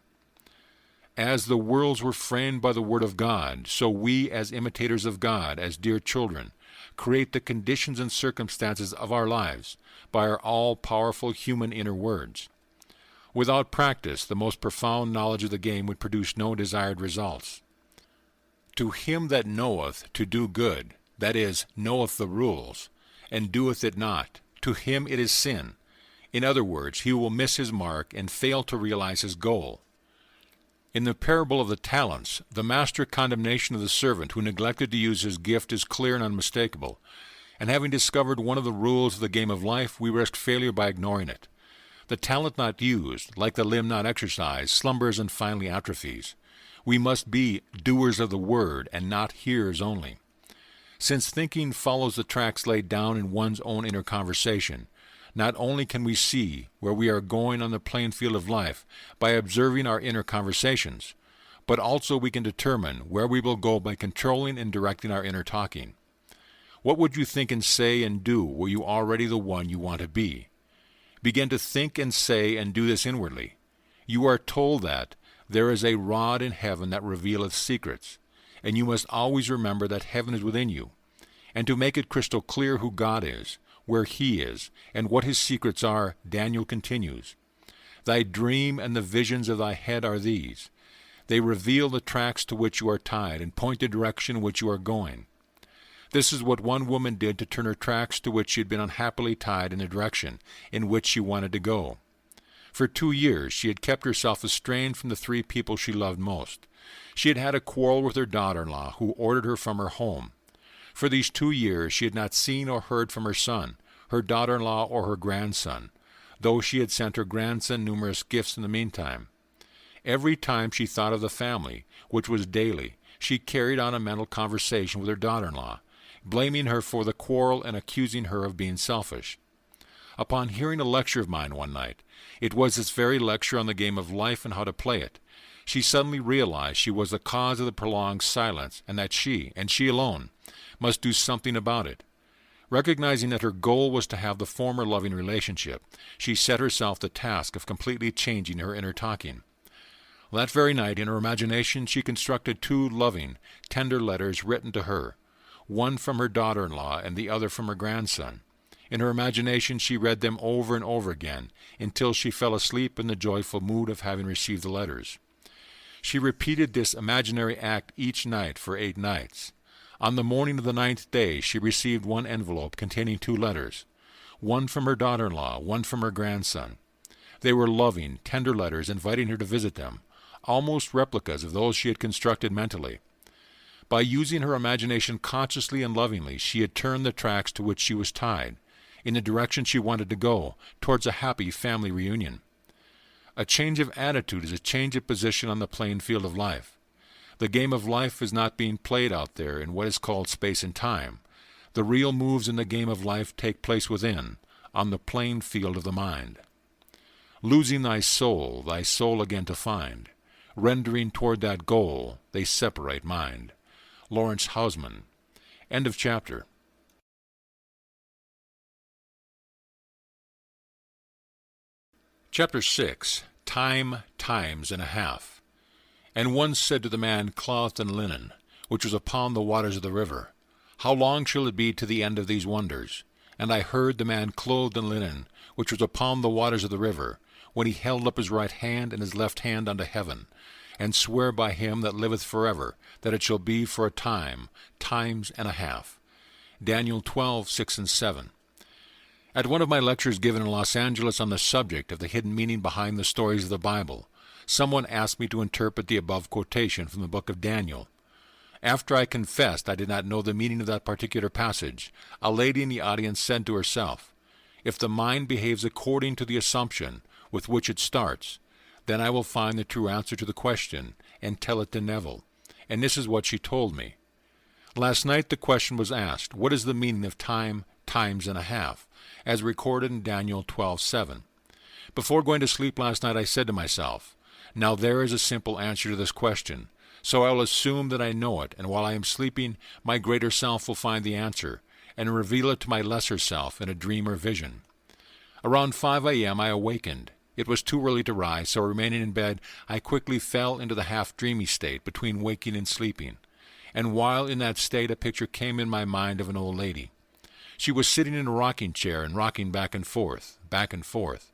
[SPEAKER 1] As the worlds were framed by the word of God, so we, as imitators of God, as dear children, create the conditions and circumstances of our lives by our all-powerful human inner words. Without practice, the most profound knowledge of the game would produce no desired results. To him that knoweth to do good, that is, knoweth the rules, and doeth it not, to him it is sin. In other words, he will miss his mark and fail to realize his goal. In the parable of the talents, the master condemnation of the servant who neglected to use his gift is clear and unmistakable, and having discovered one of the rules of the game of life, we risk failure by ignoring it. The talent not used, like the limb not exercised, slumbers and finally atrophies. We must be doers of the word and not hearers only. Since thinking follows the tracks laid down in one's own inner conversation, not only can we see where we are going on the playing field of life by observing our inner conversations, but also we can determine where we will go by controlling and directing our inner talking. What would you think and say and do were you already the one you want to be? Begin to think and say and do this inwardly. You are told that there is a rod in heaven that revealeth secrets, and you must always remember that heaven is within you. And to make it crystal clear who God is, where He is, and what His secrets are, Daniel continues, Thy dream and the visions of thy head are these. They reveal the tracks to which you are tied, and point the direction in which you are going. This is what one woman did to turn her tracks to which she had been unhappily tied in the direction in which she wanted to go. For 2 years she had kept herself estranged from the 3 people she loved most. She had had a quarrel with her daughter-in-law, who ordered her from her home. For these 2 years she had not seen or heard from her son, her daughter-in-law, or her grandson, though she had sent her grandson numerous gifts in the meantime. Every time she thought of the family, which was daily, she carried on a mental conversation with her daughter-in-law, blaming her for the quarrel and accusing her of being selfish. Upon hearing a lecture of mine one night, it was this very lecture on the game of life and how to play it, she suddenly realized she was the cause of the prolonged silence, and that she, and she alone, must do something about it. Recognizing that her goal was to have the former loving relationship, she set herself the task of completely changing her inner talking. That very night, in her imagination, she constructed 2 loving, tender letters written to her, one from her daughter-in-law and the other from her grandson. In her imagination she read them over and over again, until she fell asleep in the joyful mood of having received the letters. She repeated this imaginary act each night for 8 nights. On the morning of the 9th day she received one envelope containing 2 letters, one from her daughter-in-law, one from her grandson. They were loving, tender letters inviting her to visit them, almost replicas of those she had constructed mentally. By using her imagination consciously and lovingly, she had turned the tracks to which she was tied, in the direction she wanted to go, towards a happy family reunion. A change of attitude is a change of position on the playing field of life. The game of life is not being played out there in what is called space and time. The real moves in the game of life take place within, on the playing field of the mind. Losing thy soul again to find. Rendering toward that goal, they separate mind. Lawrence Hausman. End of chapter. Chapter 6. Time, times, and a half. And one said to the man clothed in linen, which was upon the waters of the river, How long shall it be to the end of these wonders? And I heard the man clothed in linen, which was upon the waters of the river, when he held up his right hand and his left hand unto heaven, and swear by him that liveth forever, that it shall be for a time, times and a half. Daniel 12:6 and 7. At one of my lectures given in Los Angeles on the subject of the hidden meaning behind the stories of the Bible, someone asked me to interpret the above quotation from the book of Daniel. After I confessed I did not know the meaning of that particular passage, a lady in the audience said to herself, If the mind behaves according to the assumption with which it starts, then I will find the true answer to the question and tell it to Neville. And this is what she told me. Last night the question was asked, What is the meaning of time, times, and a half, as recorded in Daniel 12:7. Before going to sleep last night I said to myself, Now there is a simple answer to this question, so I will assume that I know it, and while I am sleeping, my greater self will find the answer, and reveal it to my lesser self in a dream or vision. Around 5 a.m. I awakened. It was too early to rise, so remaining in bed, I quickly fell into the half-dreamy state between waking and sleeping, and while in that state a picture came in my mind of an old lady. She was sitting in a rocking chair and rocking back and forth, back and forth.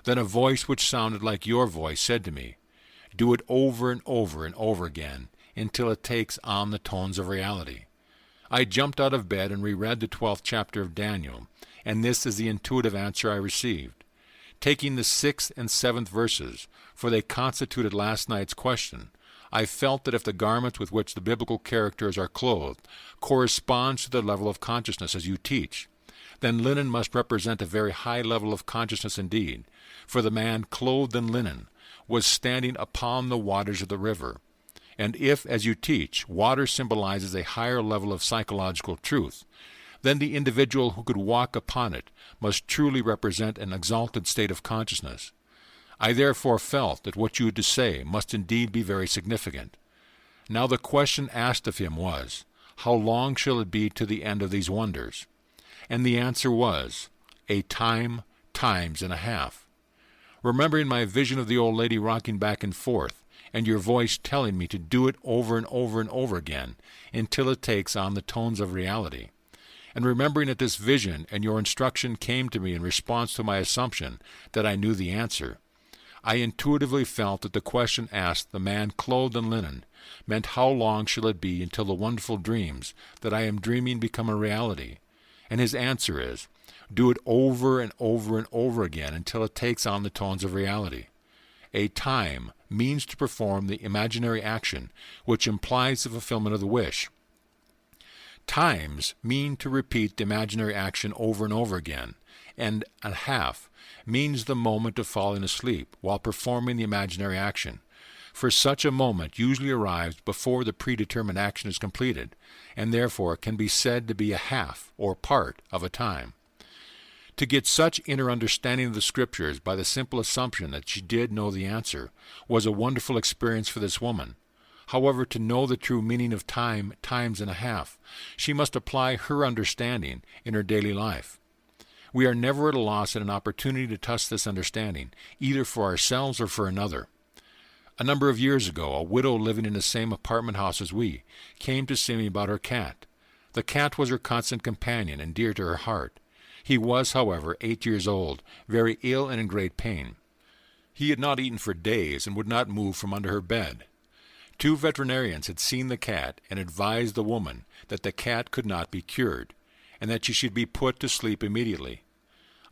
[SPEAKER 1] Then a voice which sounded like your voice said to me, Do it over and over and over again until it takes on the tones of reality. I jumped out of bed and reread the 12th chapter of Daniel, and this is the intuitive answer I received. Taking the 6th and 7th verses, for they constituted last night's question, I felt that if the garments with which the biblical characters are clothed corresponds to the level of consciousness as you teach, then linen must represent a very high level of consciousness indeed, for the man clothed in linen was standing upon the waters of the river. And if, as you teach, water symbolizes a higher level of psychological truth, then the individual who could walk upon it must truly represent an exalted state of consciousness. I therefore felt that what you had to say must indeed be very significant. Now the question asked of him was, how long shall it be to the end of these wonders? And the answer was, a time, times and a half. Remembering my vision of the old lady rocking back and forth, and your voice telling me to do it over and over and over again until it takes on the tones of reality, and remembering that this vision and your instruction came to me in response to my assumption that I knew the answer, I intuitively felt that the question asked the man clothed in linen meant how long shall it be until the wonderful dreams that I am dreaming become a reality, and his answer is, do it over and over and over again until it takes on the tones of reality. A time means to perform the imaginary action which implies the fulfillment of the wish. Times mean to repeat the imaginary action over and over again, and a half means the moment of falling asleep while performing the imaginary action, for such a moment usually arrives before the predetermined action is completed, and therefore can be said to be a half or part of a time. To get such inner understanding of the Scriptures by the simple assumption that she did know the answer was a wonderful experience for this woman. However, to know the true meaning of time, times and a half, she must apply her understanding in her daily life. We are never at a loss at an opportunity to test this understanding, either for ourselves or for another. A number of years ago, a widow living in the same apartment house as we came to see me about her cat. The cat was her constant companion and dear to her heart. He was, however, 8 years old, very ill and in great pain. He had not eaten for days and would not move from under her bed. 2 veterinarians had seen the cat and advised the woman that the cat could not be cured, and that she should be put to sleep immediately.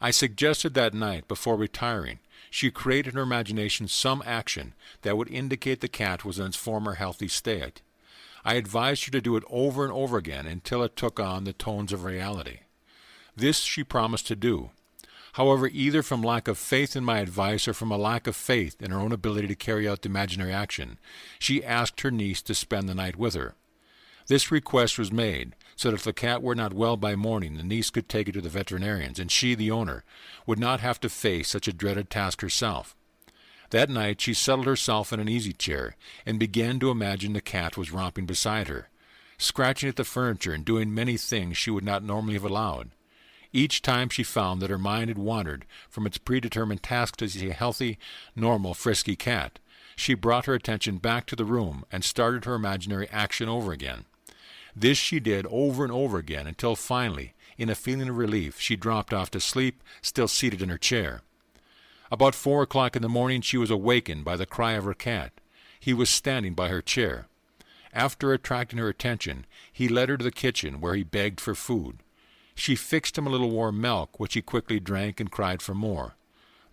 [SPEAKER 1] I suggested that night, before retiring, she create in her imagination some action that would indicate the cat was in its former healthy state. I advised her to do it over and over again until it took on the tones of reality. This she promised to do. However, either from lack of faith in my advice or from a lack of faith in her own ability to carry out the imaginary action, she asked her niece to spend the night with her. This request was made so that if the cat were not well by morning, the niece could take it to the veterinarians, and she, the owner, would not have to face such a dreaded task herself. That night she settled herself in an easy chair and began to imagine the cat was romping beside her, scratching at the furniture and doing many things she would not normally have allowed. Each time she found that her mind had wandered from its predetermined task to see a healthy, normal, frisky cat, she brought her attention back to the room and started her imaginary action over again. This she did over and over again until finally, in a feeling of relief, she dropped off to sleep, still seated in her chair. About 4 o'clock in the morning she was awakened by the cry of her cat. He was standing by her chair. After attracting her attention, he led her to the kitchen where he begged for food. She fixed him a little warm milk, which he quickly drank and cried for more.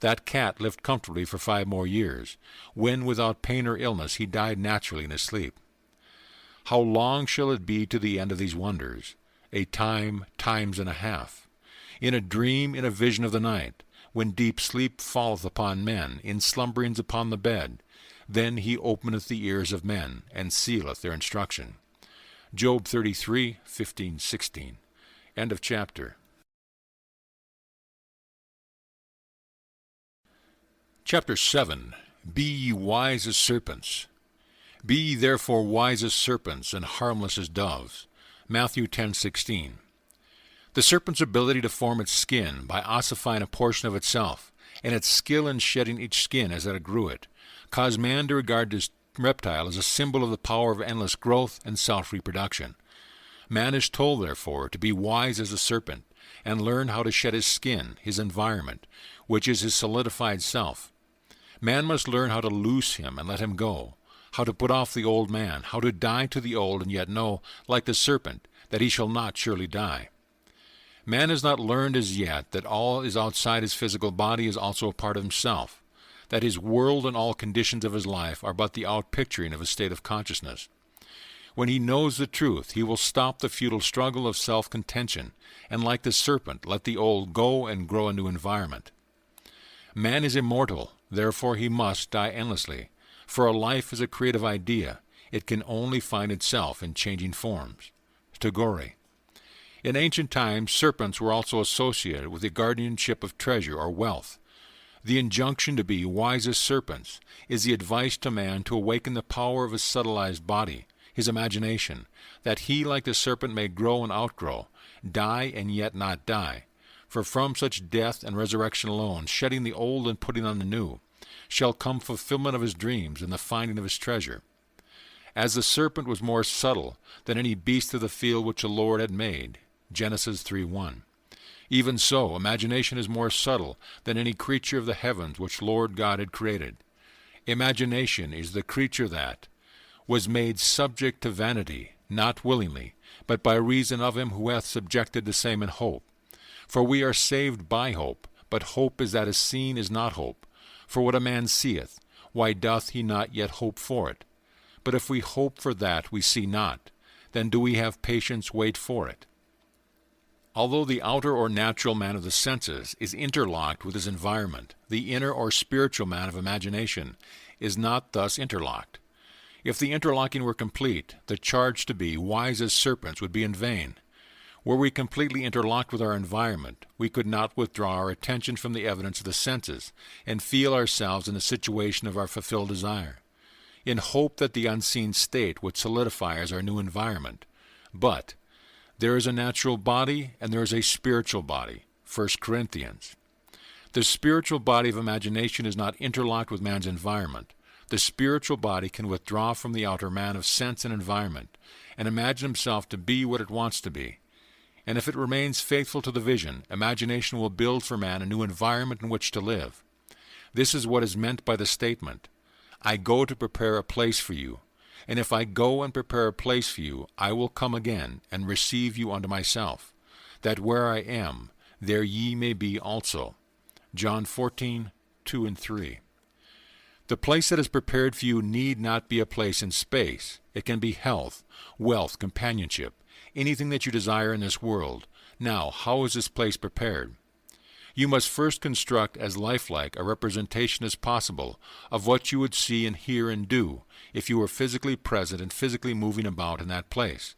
[SPEAKER 1] That cat lived comfortably for 5 more years, when, without pain or illness, he died naturally in his sleep. How long shall it be to the end of these wonders? A time, times and a half. In a dream, in a vision of the night, when deep sleep falleth upon men, in slumberings upon the bed, then he openeth the ears of men, and sealeth their instruction. Job 33:15-16. End of chapter. Chapter 7. Be ye wise as serpents. Be ye therefore wise as serpents, and harmless as doves. Matthew 10:16. The serpent's ability to form its skin by ossifying a portion of itself, and its skill in shedding each skin as it grew it, caused man to regard this reptile as a symbol of the power of endless growth and self-reproduction. Man is told, therefore, to be wise as a serpent, and learn how to shed his skin, his environment, which is his solidified self. Man must learn how to loose him and let him go, how to put off the old man, how to die to the old and yet know, like the serpent, that he shall not surely die. Man has not learned as yet that all is outside his physical body is also a part of himself, that his world and all conditions of his life are but the outpicturing of his state of consciousness. When he knows the truth, he will stop the futile struggle of self-contention, and like the serpent, let the old go and grow a new environment. Man is immortal, therefore he must die endlessly, for a life is a creative idea. It can only find itself in changing forms. Tagore. In ancient times, serpents were also associated with the guardianship of treasure or wealth. The injunction to be wise as serpents is the advice to man to awaken the power of his subtilized body, his imagination, that he, like the serpent, may grow and outgrow, die and yet not die. For from such death and resurrection alone, shedding the old and putting on the new, shall come fulfillment of his dreams and the finding of his treasure. As the serpent was more subtle than any beast of the field which the Lord had made, Genesis 3:1. Even so, imagination is more subtle than any creature of the heavens which Lord God had created. Imagination is the creature that was made subject to vanity, not willingly, but by reason of him who hath subjected the same in hope. For we are saved by hope, but hope is that is seen is not hope. For what a man seeth, why doth he not yet hope for it? But if we hope for that we see not, then do we have patience wait for it. Although the outer or natural man of the senses is interlocked with his environment, the inner or spiritual man of imagination is not thus interlocked. If the interlocking were complete, the charge to be wise as serpents would be in vain. Were we completely interlocked with our environment, we could not withdraw our attention from the evidence of the senses and feel ourselves in the situation of our fulfilled desire, in hope that the unseen state would solidify as our new environment. But there is a natural body and there is a spiritual body. 1 Corinthians. The spiritual body of imagination is not interlocked with man's environment. The spiritual body can withdraw from the outer man of sense and environment and imagine himself to be what it wants to be. And if it remains faithful to the vision, imagination will build for man a new environment in which to live. This is what is meant by the statement, I go to prepare a place for you. And if I go and prepare a place for you, I will come again and receive you unto myself, that where I am, there ye may be also. John 14:2-3. The place that is prepared for you need not be a place in space. It can be health, wealth, companionship, anything that you desire in this world. Now, how is this place prepared? You must first construct as lifelike a representation as possible of what you would see and hear and do if you were physically present and physically moving about in that place.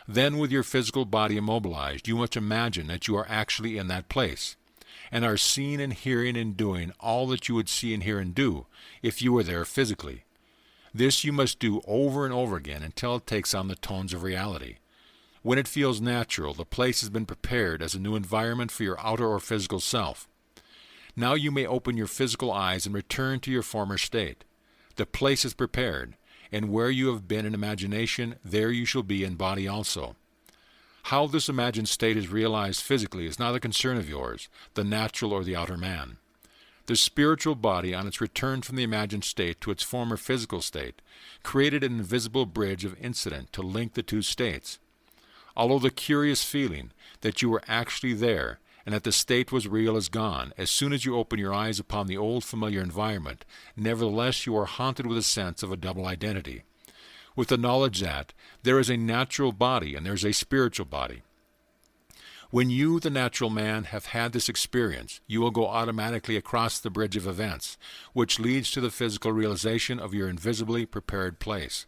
[SPEAKER 1] Then, with your physical body immobilized, you must imagine that you are actually in that place, and are seeing and hearing and doing all that you would see and hear and do if you were there physically. This you must do over and over again until it takes on the tones of reality. When it feels natural, the place has been prepared as a new environment for your outer or physical self. Now you may open your physical eyes and return to your former state. The place is prepared, and where you have been in imagination, there you shall be in body also. How this imagined state is realized physically is not a concern of yours, the natural or the outer man. The spiritual body, on its return from the imagined state to its former physical state, created an invisible bridge of incident to link the two states. Although the curious feeling that you were actually there and that the state was real is gone, as soon as you open your eyes upon the old familiar environment, nevertheless you are haunted with a sense of a double identity, with the knowledge that there is a natural body and there is a spiritual body. When you, the natural man, have had this experience, you will go automatically across the bridge of events, which leads to the physical realization of your invisibly prepared place.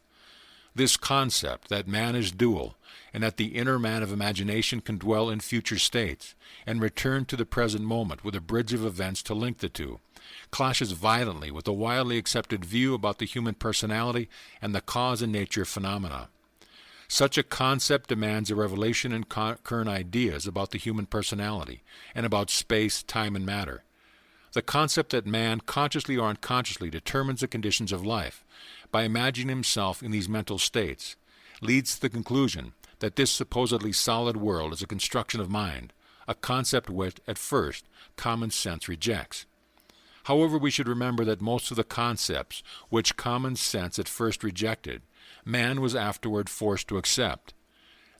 [SPEAKER 1] This concept that man is dual, and that the inner man of imagination can dwell in future states, and return to the present moment with a bridge of events to link the two, clashes violently with the widely accepted view about the human personality and the cause and nature of phenomena. Such a concept demands a revelation in current ideas about the human personality, and about space, time, and matter. The concept that man, consciously or unconsciously, determines the conditions of life, by imagining himself in these mental states, leads to the conclusion that this supposedly solid world is a construction of mind, a concept which, at first, common sense rejects. However, we should remember that most of the concepts which common sense at first rejected, man was afterward forced to accept.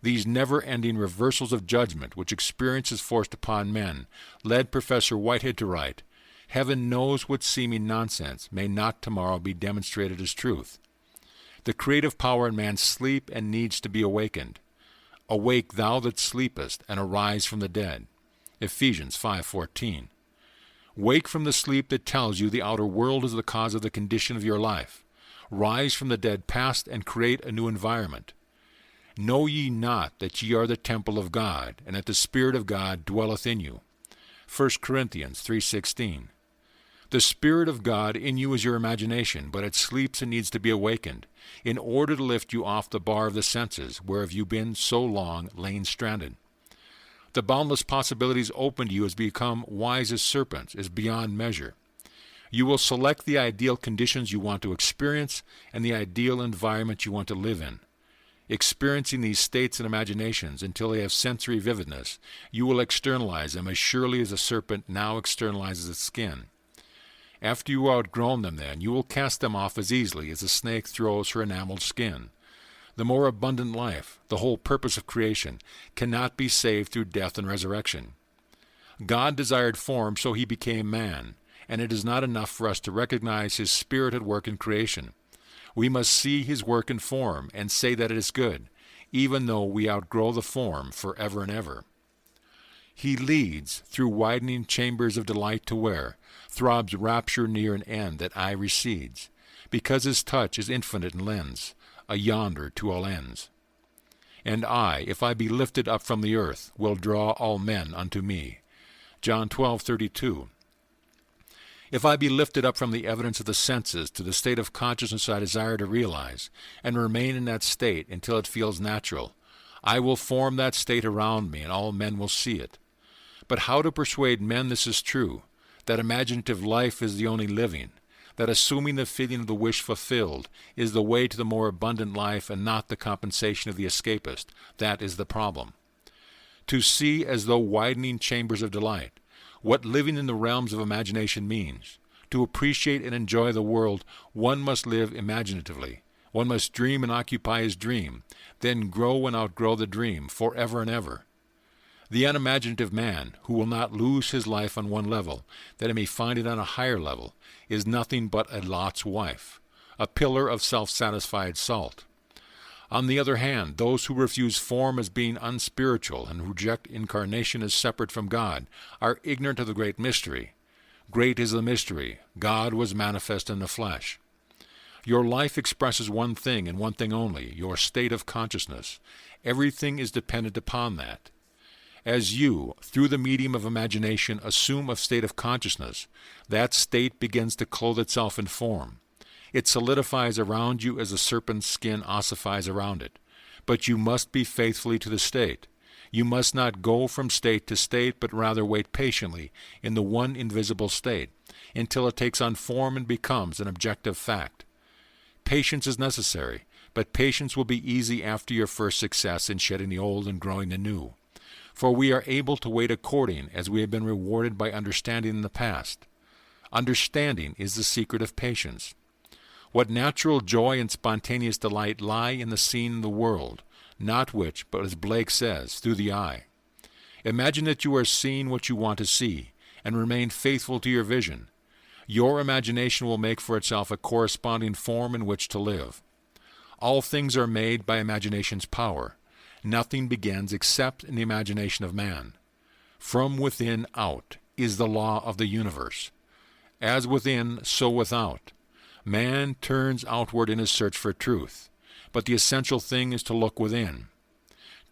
[SPEAKER 1] These never-ending reversals of judgment which experience has forced upon men led Professor Whitehead to write, "Heaven knows what seeming nonsense may not tomorrow be demonstrated as truth." The creative power in man's sleep and needs to be awakened. "Awake thou that sleepest, and arise from the dead." Ephesians 5:14. Wake from the sleep that tells you the outer world is the cause of the condition of your life. Rise from the dead past and create a new environment. "Know ye not that ye are the temple of God, and that the Spirit of God dwelleth in you?" 1 Corinthians 3:16. The Spirit of God in you is your imagination, but it sleeps and needs to be awakened, in order to lift you off the bar of the senses, where have you been so long lain stranded. The boundless possibilities open to you as become wise as serpents, is beyond measure. You will select the ideal conditions you want to experience and the ideal environment you want to live in. Experiencing these states and imaginations until they have sensory vividness, you will externalize them as surely as a serpent now externalizes its skin. After you are outgrown them, then, you will cast them off as easily as a snake throws her enameled skin. The more abundant life, the whole purpose of creation, cannot be saved through death and resurrection. God desired form, so he became man, and it is not enough for us to recognize his Spirit at work in creation. We must see his work in form and say that it is good, even though we outgrow the form forever and ever. He leads through widening chambers of delight to where throbs rapture near an end that eye recedes, because his touch is infinite in lens, a yonder to all ends. "And I, if I be lifted up from the earth, will draw all men unto me." John 12:32. If I be lifted up from the evidence of the senses to the state of consciousness I desire to realize, and remain in that state until it feels natural, I will form that state around me, and all men will see it. But how to persuade men this is true, that imaginative life is the only living, that assuming the feeling of the wish fulfilled is the way to the more abundant life and not the compensation of the escapist, that is the problem. To see as though widening chambers of delight, what living in the realms of imagination means. To appreciate and enjoy the world, one must live imaginatively. One must dream and occupy his dream, then grow and outgrow the dream forever and ever. The unimaginative man, who will not lose his life on one level, that he may find it on a higher level, is nothing but a Lot's wife, a pillar of self-satisfied salt. On the other hand, those who refuse form as being unspiritual and reject incarnation as separate from God are ignorant of the great mystery. Great is the mystery. God was manifest in the flesh. Your life expresses one thing and one thing only, your state of consciousness. Everything is dependent upon that. As you, through the medium of imagination, assume a state of consciousness, that state begins to clothe itself in form. It solidifies around you as a serpent's skin ossifies around it. But you must be faithfully to the state. You must not go from state to state, but rather wait patiently in the one invisible state, until it takes on form and becomes an objective fact. Patience is necessary, but patience will be easy after your first success in shedding the old and growing the new. For we are able to wait according as we have been rewarded by understanding in the past. Understanding is the secret of patience. What natural joy and spontaneous delight lie in the scene in the world, not which, but as Blake says, through the eye. Imagine that you are seeing what you want to see, and remain faithful to your vision. Your imagination will make for itself a corresponding form in which to live. All things are made by imagination's power. Nothing begins except in the imagination of man. From within out is the law of the universe. As within, so without. Man turns outward in his search for truth, but the essential thing is to look within.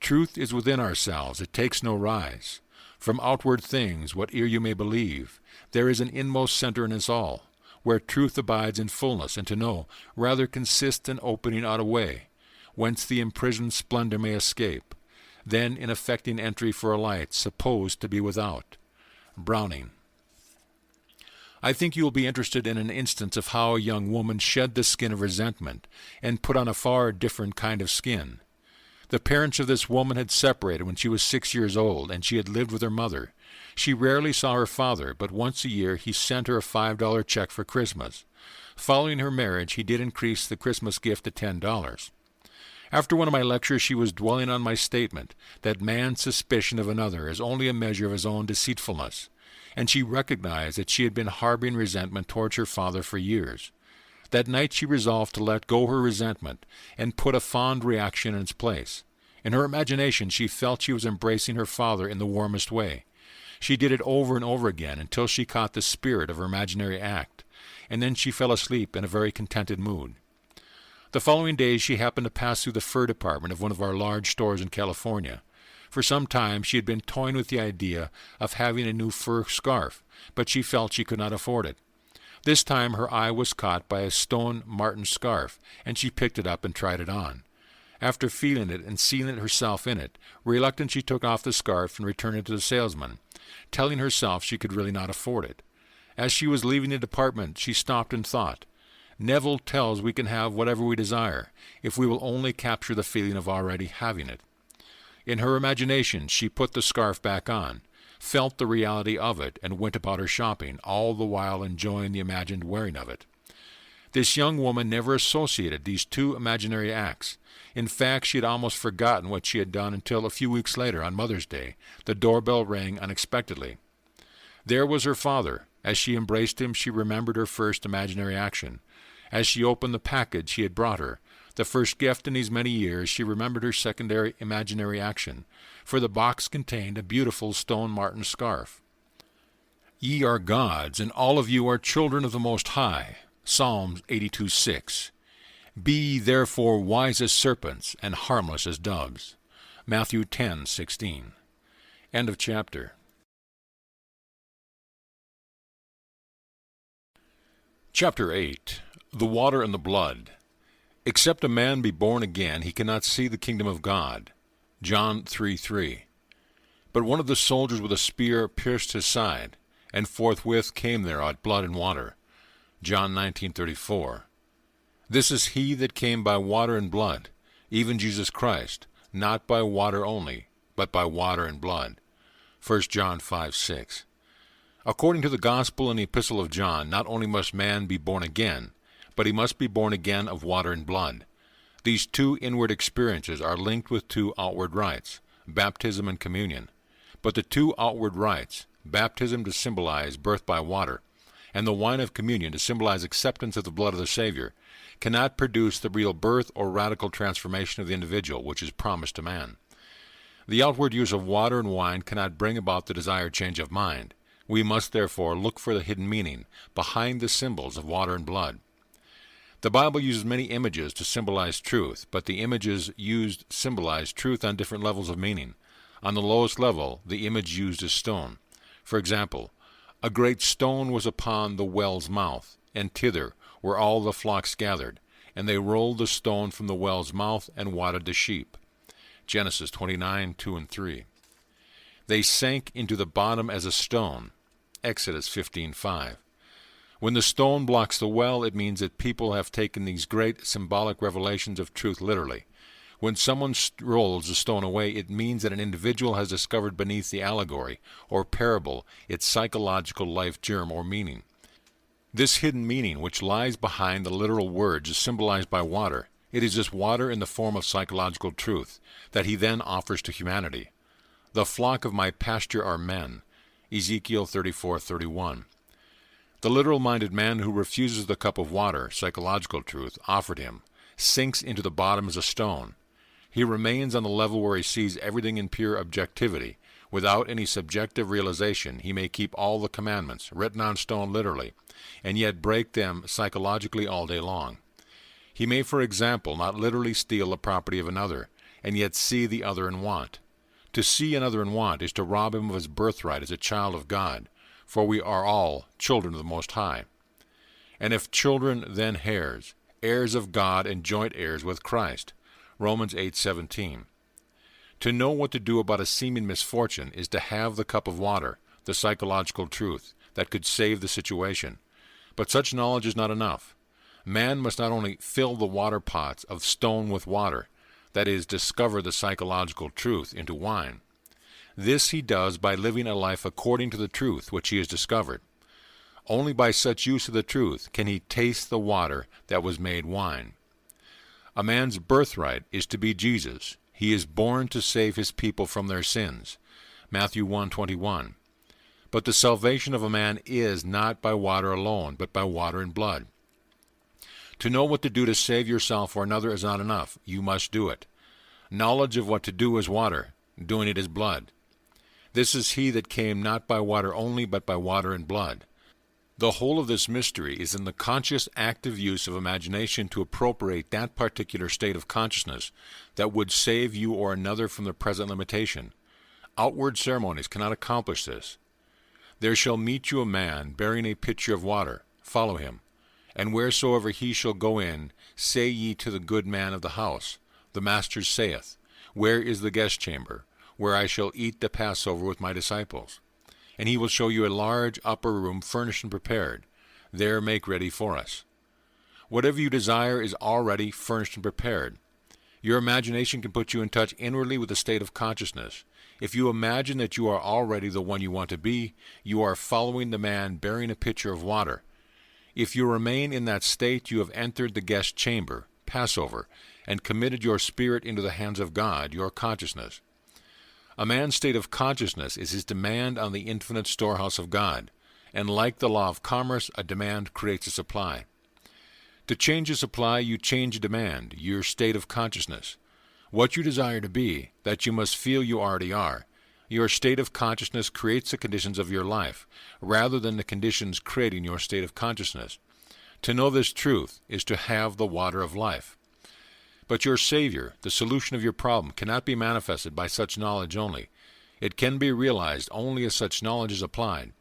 [SPEAKER 1] Truth is within ourselves, it takes no rise. From outward things, what ear you may believe, there is an inmost center in us all, where truth abides in fullness, and to know rather consists in opening out a way, whence the imprisoned splendor may escape, than in effecting entry for a light supposed to be without. Browning. I think you will be interested in an instance of how a young woman shed the skin of resentment and put on a far different kind of skin. The parents of this woman had separated when she was 6 years old, and she had lived with her mother. She rarely saw her father, but once a year he sent her a $5 check for Christmas. Following her marriage, he did increase the Christmas gift to $10. After one of my lectures she was dwelling on my statement that man's suspicion of another is only a measure of his own deceitfulness, and she recognized that she had been harboring resentment towards her father for years. That night she resolved to let go her resentment and put a fond reaction in its place. In her imagination she felt she was embracing her father in the warmest way. She did it over and over again until she caught the spirit of her imaginary act, and then she fell asleep in a very contented mood. The following day she happened to pass through the fur department of one of our large stores in California. For some time she had been toying with the idea of having a new fur scarf, but she felt she could not afford it. This time her eye was caught by a stone marten scarf, and she picked it up and tried it on. After feeling it and seeing it herself in it, reluctant she took off the scarf and returned it to the salesman, telling herself she could really not afford it. As she was leaving the department she stopped and thought, Neville tells we can have whatever we desire, if we will only capture the feeling of already having it. In her imagination she put the scarf back on, felt the reality of it, and went about her shopping, all the while enjoying the imagined wearing of it. This young woman never associated these two imaginary acts. In fact, she had almost forgotten what she had done until a few weeks later, on Mother's Day, the doorbell rang unexpectedly. There was her father. As she embraced him, she remembered her first imaginary action. As she opened the package he had brought her, the first gift in these many years, she remembered her secondary imaginary action, for the box contained a beautiful stone marten scarf. Ye are gods, and all of you are children of the Most High. Psalms 82:6. Be ye therefore wise as serpents, and harmless as doves. Matthew 10:16. End of chapter. Chapter 8. The Water and the Blood. Except a man be born again, he cannot see the kingdom of God. John 3:3. But one of the soldiers with a spear pierced his side, and forthwith came there out blood and water. John 19:34. This is he that came by water and blood, even Jesus Christ, not by water only, but by water and blood. 1 John 5:6. According to the Gospel and the Epistle of John, not only must man be born again, but he must be born again of water and blood. These two inward experiences are linked with two outward rites, baptism and communion. But the two outward rites, baptism to symbolize birth by water, and the wine of communion to symbolize acceptance of the blood of the Savior, cannot produce the real birth or radical transformation of the individual which is promised to man. The outward use of water and wine cannot bring about the desired change of mind. We must therefore look for the hidden meaning behind the symbols of water and blood. The Bible uses many images to symbolize truth, but the images used symbolize truth on different levels of meaning. On the lowest level, the image used is stone. For example, a great stone was upon the well's mouth, and thither were all the flocks gathered, and they rolled the stone from the well's mouth and watered the sheep. Genesis 29:2-3. They sank into the bottom as a stone. Exodus 15:5. When the stone blocks the well, it means that people have taken these great symbolic revelations of truth literally. When someone rolls the stone away, it means that an individual has discovered beneath the allegory or parable its psychological life germ or meaning. This hidden meaning, which lies behind the literal words, is symbolized by water. It is this water in the form of psychological truth that he then offers to humanity. The flock of my pasture are men. Ezekiel 34:31. The literal-minded man who refuses the cup of water, psychological truth, offered him, sinks into the bottom as a stone. He remains on the level where he sees everything in pure objectivity. Without any subjective realization, he may keep all the commandments, written on stone literally, and yet break them psychologically all day long. He may, for example, not literally steal the property of another, and yet see the other in want. To see another in want is to rob him of his birthright as a child of God, for we are all children of the Most High. And if children, then heirs, heirs of God and joint heirs with Christ. Romans 8:17. To know what to do about a seeming misfortune is to have the cup of water, the psychological truth, that could save the situation. But such knowledge is not enough. Man must not only fill the water pots of stone with water, that is, discover the psychological truth into wine. This he does by living a life according to the truth which he has discovered. Only by such use of the truth can he taste the water that was made wine. A man's birthright is to be Jesus. He is born to save his people from their sins. Matthew 1:21. But the salvation of a man is not by water alone, but by water and blood. To know what to do to save yourself or another is not enough. You must do it. Knowledge of what to do is water. Doing it is blood. This is he that came not by water only, but by water and blood. The whole of this mystery is in the conscious, active use of imagination to appropriate that particular state of consciousness that would save you or another from the present limitation. Outward ceremonies cannot accomplish this. There shall meet you a man bearing a pitcher of water. Follow him. And wheresoever he shall go in, say ye to the good man of the house, the Master saith, Where is the guest chamber, where I shall eat the Passover with my disciples? And he will show you a large upper room furnished and prepared. There make ready for us. Whatever you desire is already furnished and prepared. Your imagination can put you in touch inwardly with the state of consciousness. If you imagine that you are already the one you want to be, you are following the man bearing a pitcher of water. If you remain in that state, you have entered the guest chamber, Passover, and committed your spirit into the hands of God, your consciousness. A man's state of consciousness is his demand on the infinite storehouse of God, and like the law of commerce, a demand creates a supply. To change a supply, you change a demand, your state of consciousness. What you desire to be, that you must feel you already are. Your state of consciousness creates the conditions of your life, rather than the conditions creating your state of consciousness. To know this truth is to have the water of life. But your Savior, the solution of your problem, cannot be manifested by such knowledge only. It can be realized only as such knowledge is applied.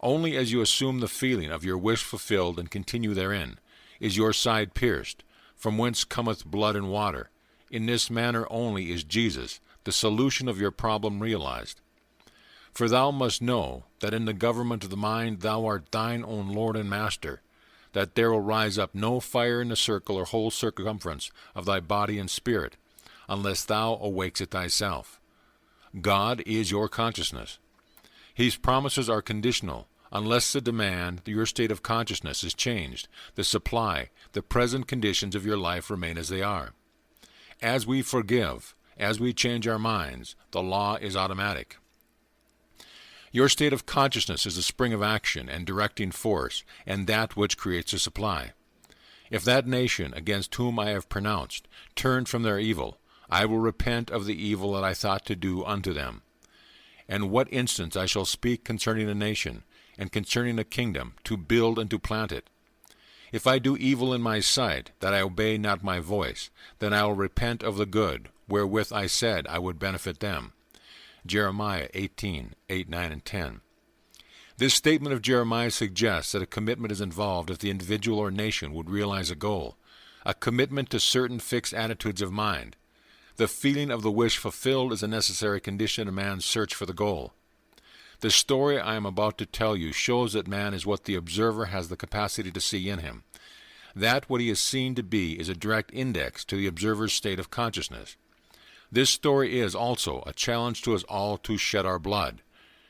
[SPEAKER 1] Only as you assume the feeling of your wish fulfilled and continue therein, is your side pierced, from whence cometh blood and water. In this manner only is Jesus, the solution of your problem, realized. For thou must know that in the government of the mind thou art thine own Lord and Master, that there will rise up no fire in the circle or whole circumference of thy body and spirit, unless thou awakes it thyself. God is your consciousness. His promises are conditional. Unless the demand, your state of consciousness, is changed, the supply, the present conditions of your life remain as they are. As we forgive, as we change our minds, the law is automatic. Your state of consciousness is the spring of action and directing force, and that which creates a supply. If that nation against whom I have pronounced turn from their evil, I will repent of the evil that I thought to do unto them. And what instance I shall speak concerning a nation, and concerning a kingdom, to build and to plant it. If I do evil in my sight, that I obey not my voice, then I will repent of the good, wherewith I said I would benefit them. Jeremiah 18:8, 9, and 10. This statement of Jeremiah suggests that a commitment is involved if the individual or nation would realize a goal, a commitment to certain fixed attitudes of mind. The feeling of the wish fulfilled is a necessary condition in a man's search for the goal. The story I am about to tell you shows that man is what the observer has the capacity to see in him. That what he is seen to be is a direct index to the observer's state of consciousness. This story is also a challenge to us all to shed our blood,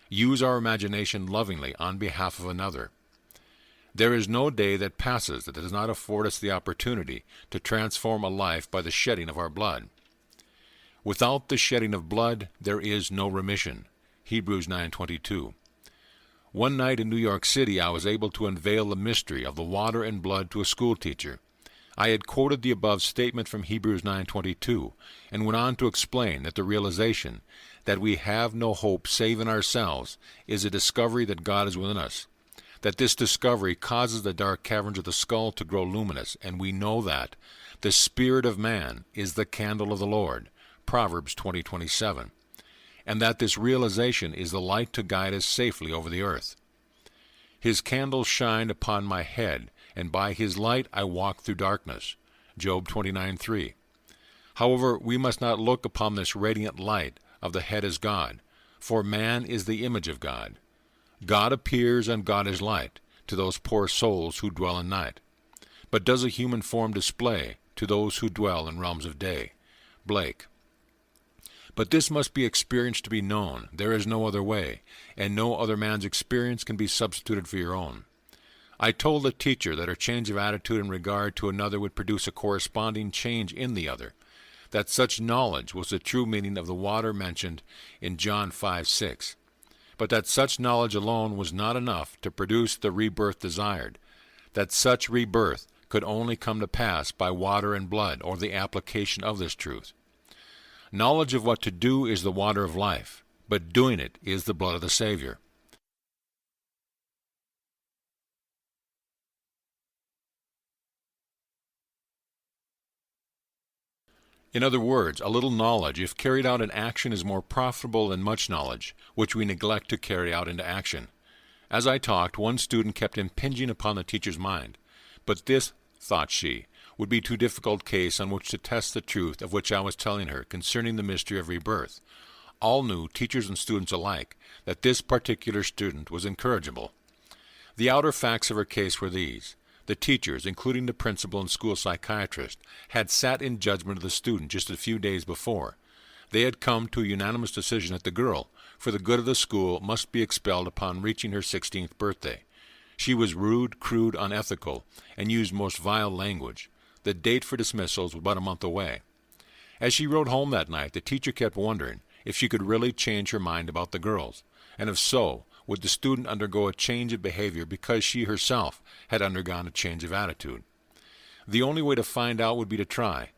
[SPEAKER 1] use our imagination lovingly on behalf of another. There is no day that passes that does not afford us the opportunity to transform a life by the shedding of our blood. Without the shedding of blood, there is no remission. Hebrews 9:22. One night in New York City, I was able to unveil the mystery of the water and blood to a schoolteacher. I had quoted the above statement from Hebrews 9:22, and went on to explain that the realization that we have no hope save in ourselves is a discovery that God is within us, that this discovery causes the dark caverns of the skull to grow luminous, and we know that the spirit of man is the candle of the Lord, Proverbs 20:27, and that this realization is the light to guide us safely over the earth. His candle shined upon my head, and by his light I walk through darkness. Job 29:3. However, we must not look upon this radiant light of the head as God, for man is the image of God. God appears and God is light to those poor souls who dwell in night. But does a human form display to those who dwell in realms of day? Blake. But this must be experienced to be known. There is no other way, and no other man's experience can be substituted for your own. I told the teacher that her change of attitude in regard to another would produce a corresponding change in the other, that such knowledge was the true meaning of the water mentioned in John 5:6, but that such knowledge alone was not enough to produce the rebirth desired, that such rebirth could only come to pass by water and blood, or the application of this truth. Knowledge of what to do is the water of life, but doing it is the blood of the Savior. In other words, a little knowledge, if carried out in action, is more profitable than much knowledge, which we neglect to carry out into action. As I talked, one student kept impinging upon the teacher's mind. But this, thought she, would be too difficult case on which to test the truth of which I was telling her concerning the mystery of rebirth. All knew, teachers and students alike, that this particular student was incorrigible. The outer facts of her case were these. The teachers, including the principal and school psychiatrist, had sat in judgment of the student just a few days before. They had come to a unanimous decision that the girl, for the good of the school, must be expelled upon reaching her 16th birthday. She was rude, crude, unethical, and used most vile language. The date for dismissals was but a month away. As she rode home that night, the teacher kept wondering if she could really change her mind about the girls, and if so, would the student undergo a change of behavior because she herself had undergone a change of attitude. The only way to find out would be to try.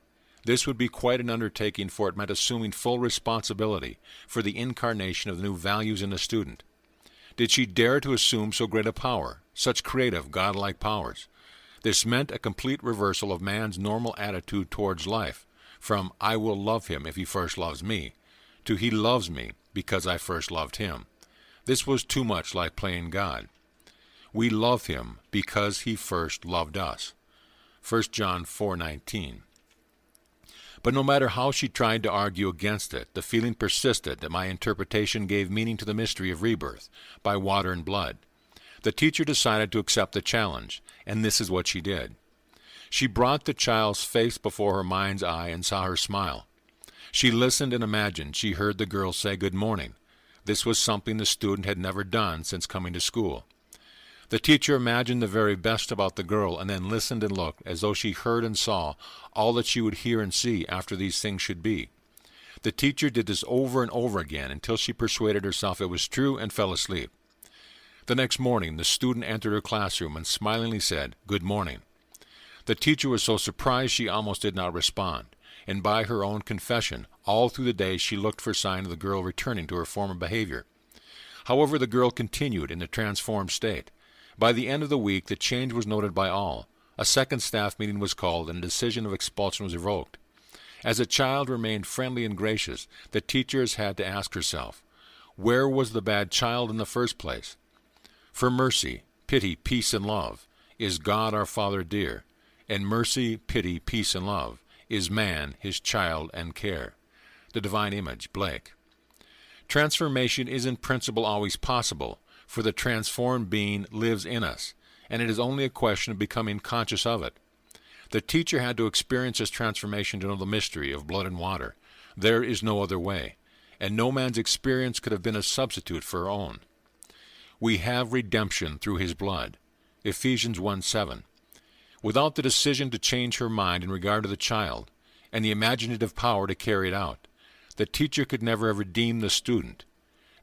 [SPEAKER 1] This would be quite an undertaking, for it meant assuming full responsibility for the incarnation of the new values in the student. Did she dare to assume so great a power, such creative, godlike powers? This meant a complete reversal of man's normal attitude towards life, from "I will love him if he first loves me," to "he loves me because I first loved him." This was too much like playing God. We love him because he first loved us. 1 John 4:19. But no matter how she tried to argue against it, the feeling persisted that my interpretation gave meaning to the mystery of rebirth by water and blood. The teacher decided to accept the challenge, and this is what she did. She brought the child's face before her mind's eye and saw her smile. She listened and imagined she heard the girl say good morning. This was something the student had never done since coming to school. The teacher imagined the very best about the girl, and then listened and looked as though she heard and saw all that she would hear and see after these things should be. The teacher did this over and over again until she persuaded herself it was true and fell asleep. The next morning the student entered her classroom and smilingly said, "Good morning." The teacher was so surprised she almost did not respond, and by her own confession, all through the day she looked for sign of the girl returning to her former behavior. However, the girl continued in the transformed state. By the end of the week, the change was noted by all. A second staff meeting was called, and a decision of expulsion was revoked. As the child remained friendly and gracious, the teacher has had to ask herself, where was the bad child in the first place? For mercy, pity, peace, and love is God our Father dear, and mercy, pity, peace, and love is man, his child, and care. The Divine Image, Blake. Transformation is in principle always possible, for the transformed being lives in us, and it is only a question of becoming conscious of it. The teacher had to experience this transformation to know the mystery of blood and water. There is no other way, and no man's experience could have been a substitute for her own. We have redemption through his blood. Ephesians 1:7. Without the decision to change her mind in regard to the child, and the imaginative power to carry it out, the teacher could never have redeemed the student.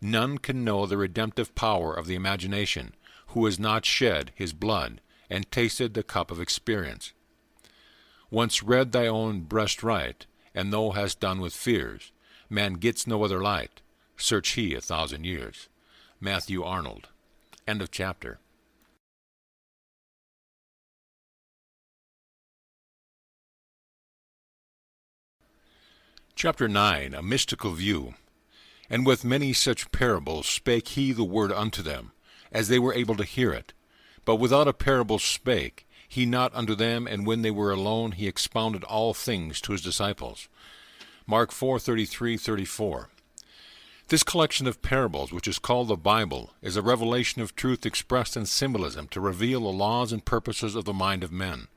[SPEAKER 1] None can know the redemptive power of the imagination who has not shed his blood and tasted the cup of experience. Once read thy own breast right, and thou hast done with fears. Man gets no other light. Search he 1,000 years. Matthew Arnold. End of chapter. Chapter 9. A mystical view. And with many such parables spake he the word unto them, as they were able to hear it. But without a parable spake he not unto them, and when they were alone he expounded all things to his disciples. Mark 4:33-34. This collection of parables, which is called the Bible, is a revelation of truth expressed in symbolism to reveal the laws and purposes of the mind of men.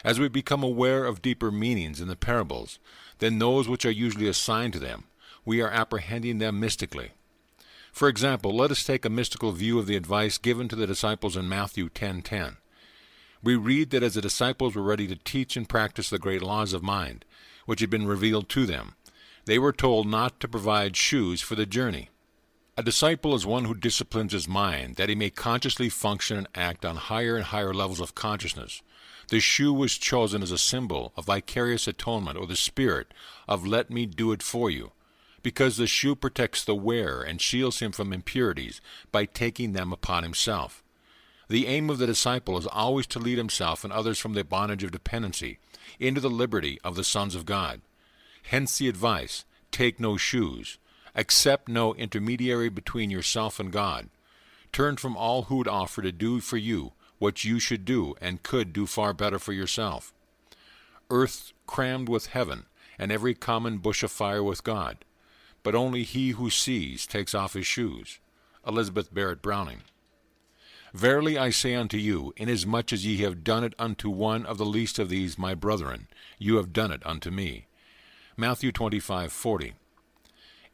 [SPEAKER 1] As we become aware of deeper meanings in the parables than those which are usually assigned to them, we are apprehending them mystically. For example, let us take a mystical view of the advice given to the disciples in Matthew 10:10. We read that as the disciples were ready to teach and practice the great laws of mind, which had been revealed to them, they were told not to provide shoes for the journey. A disciple is one who disciplines his mind, that he may consciously function and act on higher and higher levels of consciousness. The shoe was chosen as a symbol of vicarious atonement, or the spirit of "let me do it for you," because the shoe protects the wearer and shields him from impurities by taking them upon himself. The aim of the disciple is always to lead himself and others from the bondage of dependency into the liberty of the sons of God. Hence the advice, take no shoes, accept no intermediary between yourself and God. Turn from all who would offer to do for you what you should do and could do far better for yourself. Earth crammed with heaven, and every common bush afire with God. But only he who sees takes off his shoes. Elizabeth Barrett Browning. Verily I say unto you, inasmuch as ye have done it unto one of the least of these my brethren, you have done it unto me. Matthew 25:40.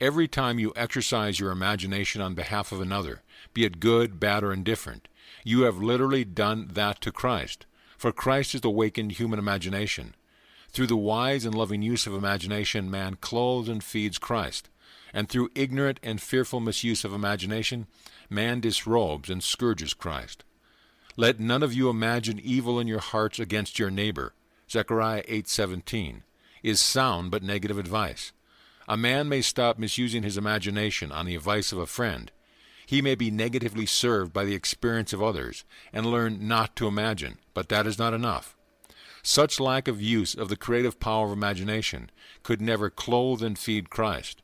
[SPEAKER 1] Every time you exercise your imagination on behalf of another, be it good, bad, or indifferent, you have literally done that to Christ, for Christ is the awakened human imagination. Through the wise and loving use of imagination, man clothes and feeds Christ, and through ignorant and fearful misuse of imagination, man disrobes and scourges Christ. Let none of you imagine evil in your hearts against your neighbor, Zechariah 8:17, is sound but negative advice. A man may stop misusing his imagination on the advice of a friend. He may be negatively served by the experience of others, and learn not to imagine, but that is not enough. Such lack of use of the creative power of imagination could never clothe and feed Christ.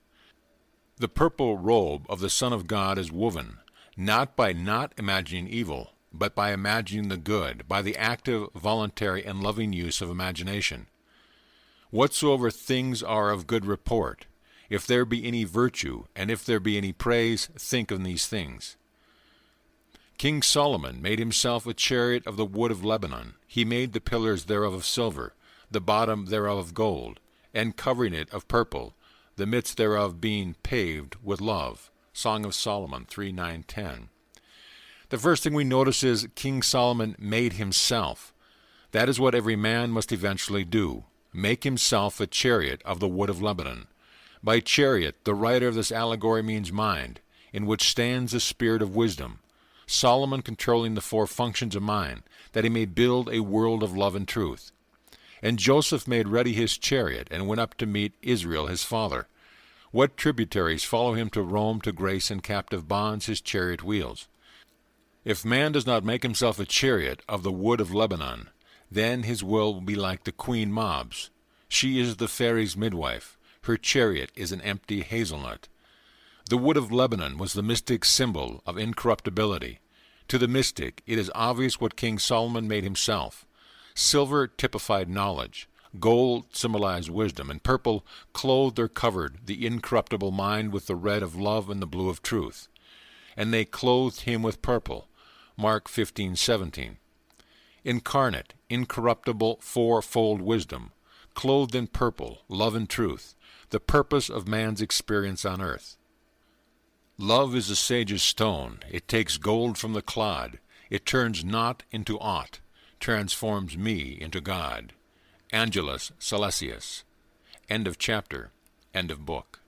[SPEAKER 1] The purple robe of the Son of God is woven, not by not imagining evil, but by imagining the good, by the active, voluntary, and loving use of imagination. Whatsoever things are of good report, if there be any virtue, and if there be any praise, think on these things. King Solomon made himself a chariot of the wood of Lebanon. He made the pillars thereof of silver, the bottom thereof of gold, and covering it of purple, the midst thereof being paved with love. Song of Solomon 3:9-10. The first thing we notice is King Solomon made himself. That is what every man must eventually do, make himself a chariot of the wood of Lebanon. By chariot, the writer of this allegory means mind, in which stands the spirit of wisdom, Solomon controlling the four functions of mind, that he may build a world of love and truth. And Joseph made ready his chariot, and went up to meet Israel his father. What tributaries follow him to Rome to grace in captive bonds his chariot wheels? If man does not make himself a chariot of the wood of Lebanon, then his will be like the queen Mob's. She is the fairy's midwife. Her chariot is an empty hazelnut. The wood of Lebanon was the mystic symbol of incorruptibility. To the mystic, it is obvious what King Solomon made himself. Silver typified knowledge, gold symbolized wisdom, and purple clothed or covered the incorruptible mind with the red of love and the blue of truth. And they clothed him with purple. Mark 15:17. Incarnate, incorruptible, fourfold wisdom, clothed in purple, love and truth, the purpose of man's experience on earth. Love is the sage's stone. It takes gold from the clod. It turns naught into aught, transforms me into God. Angelus Silesius. End of chapter. End of book.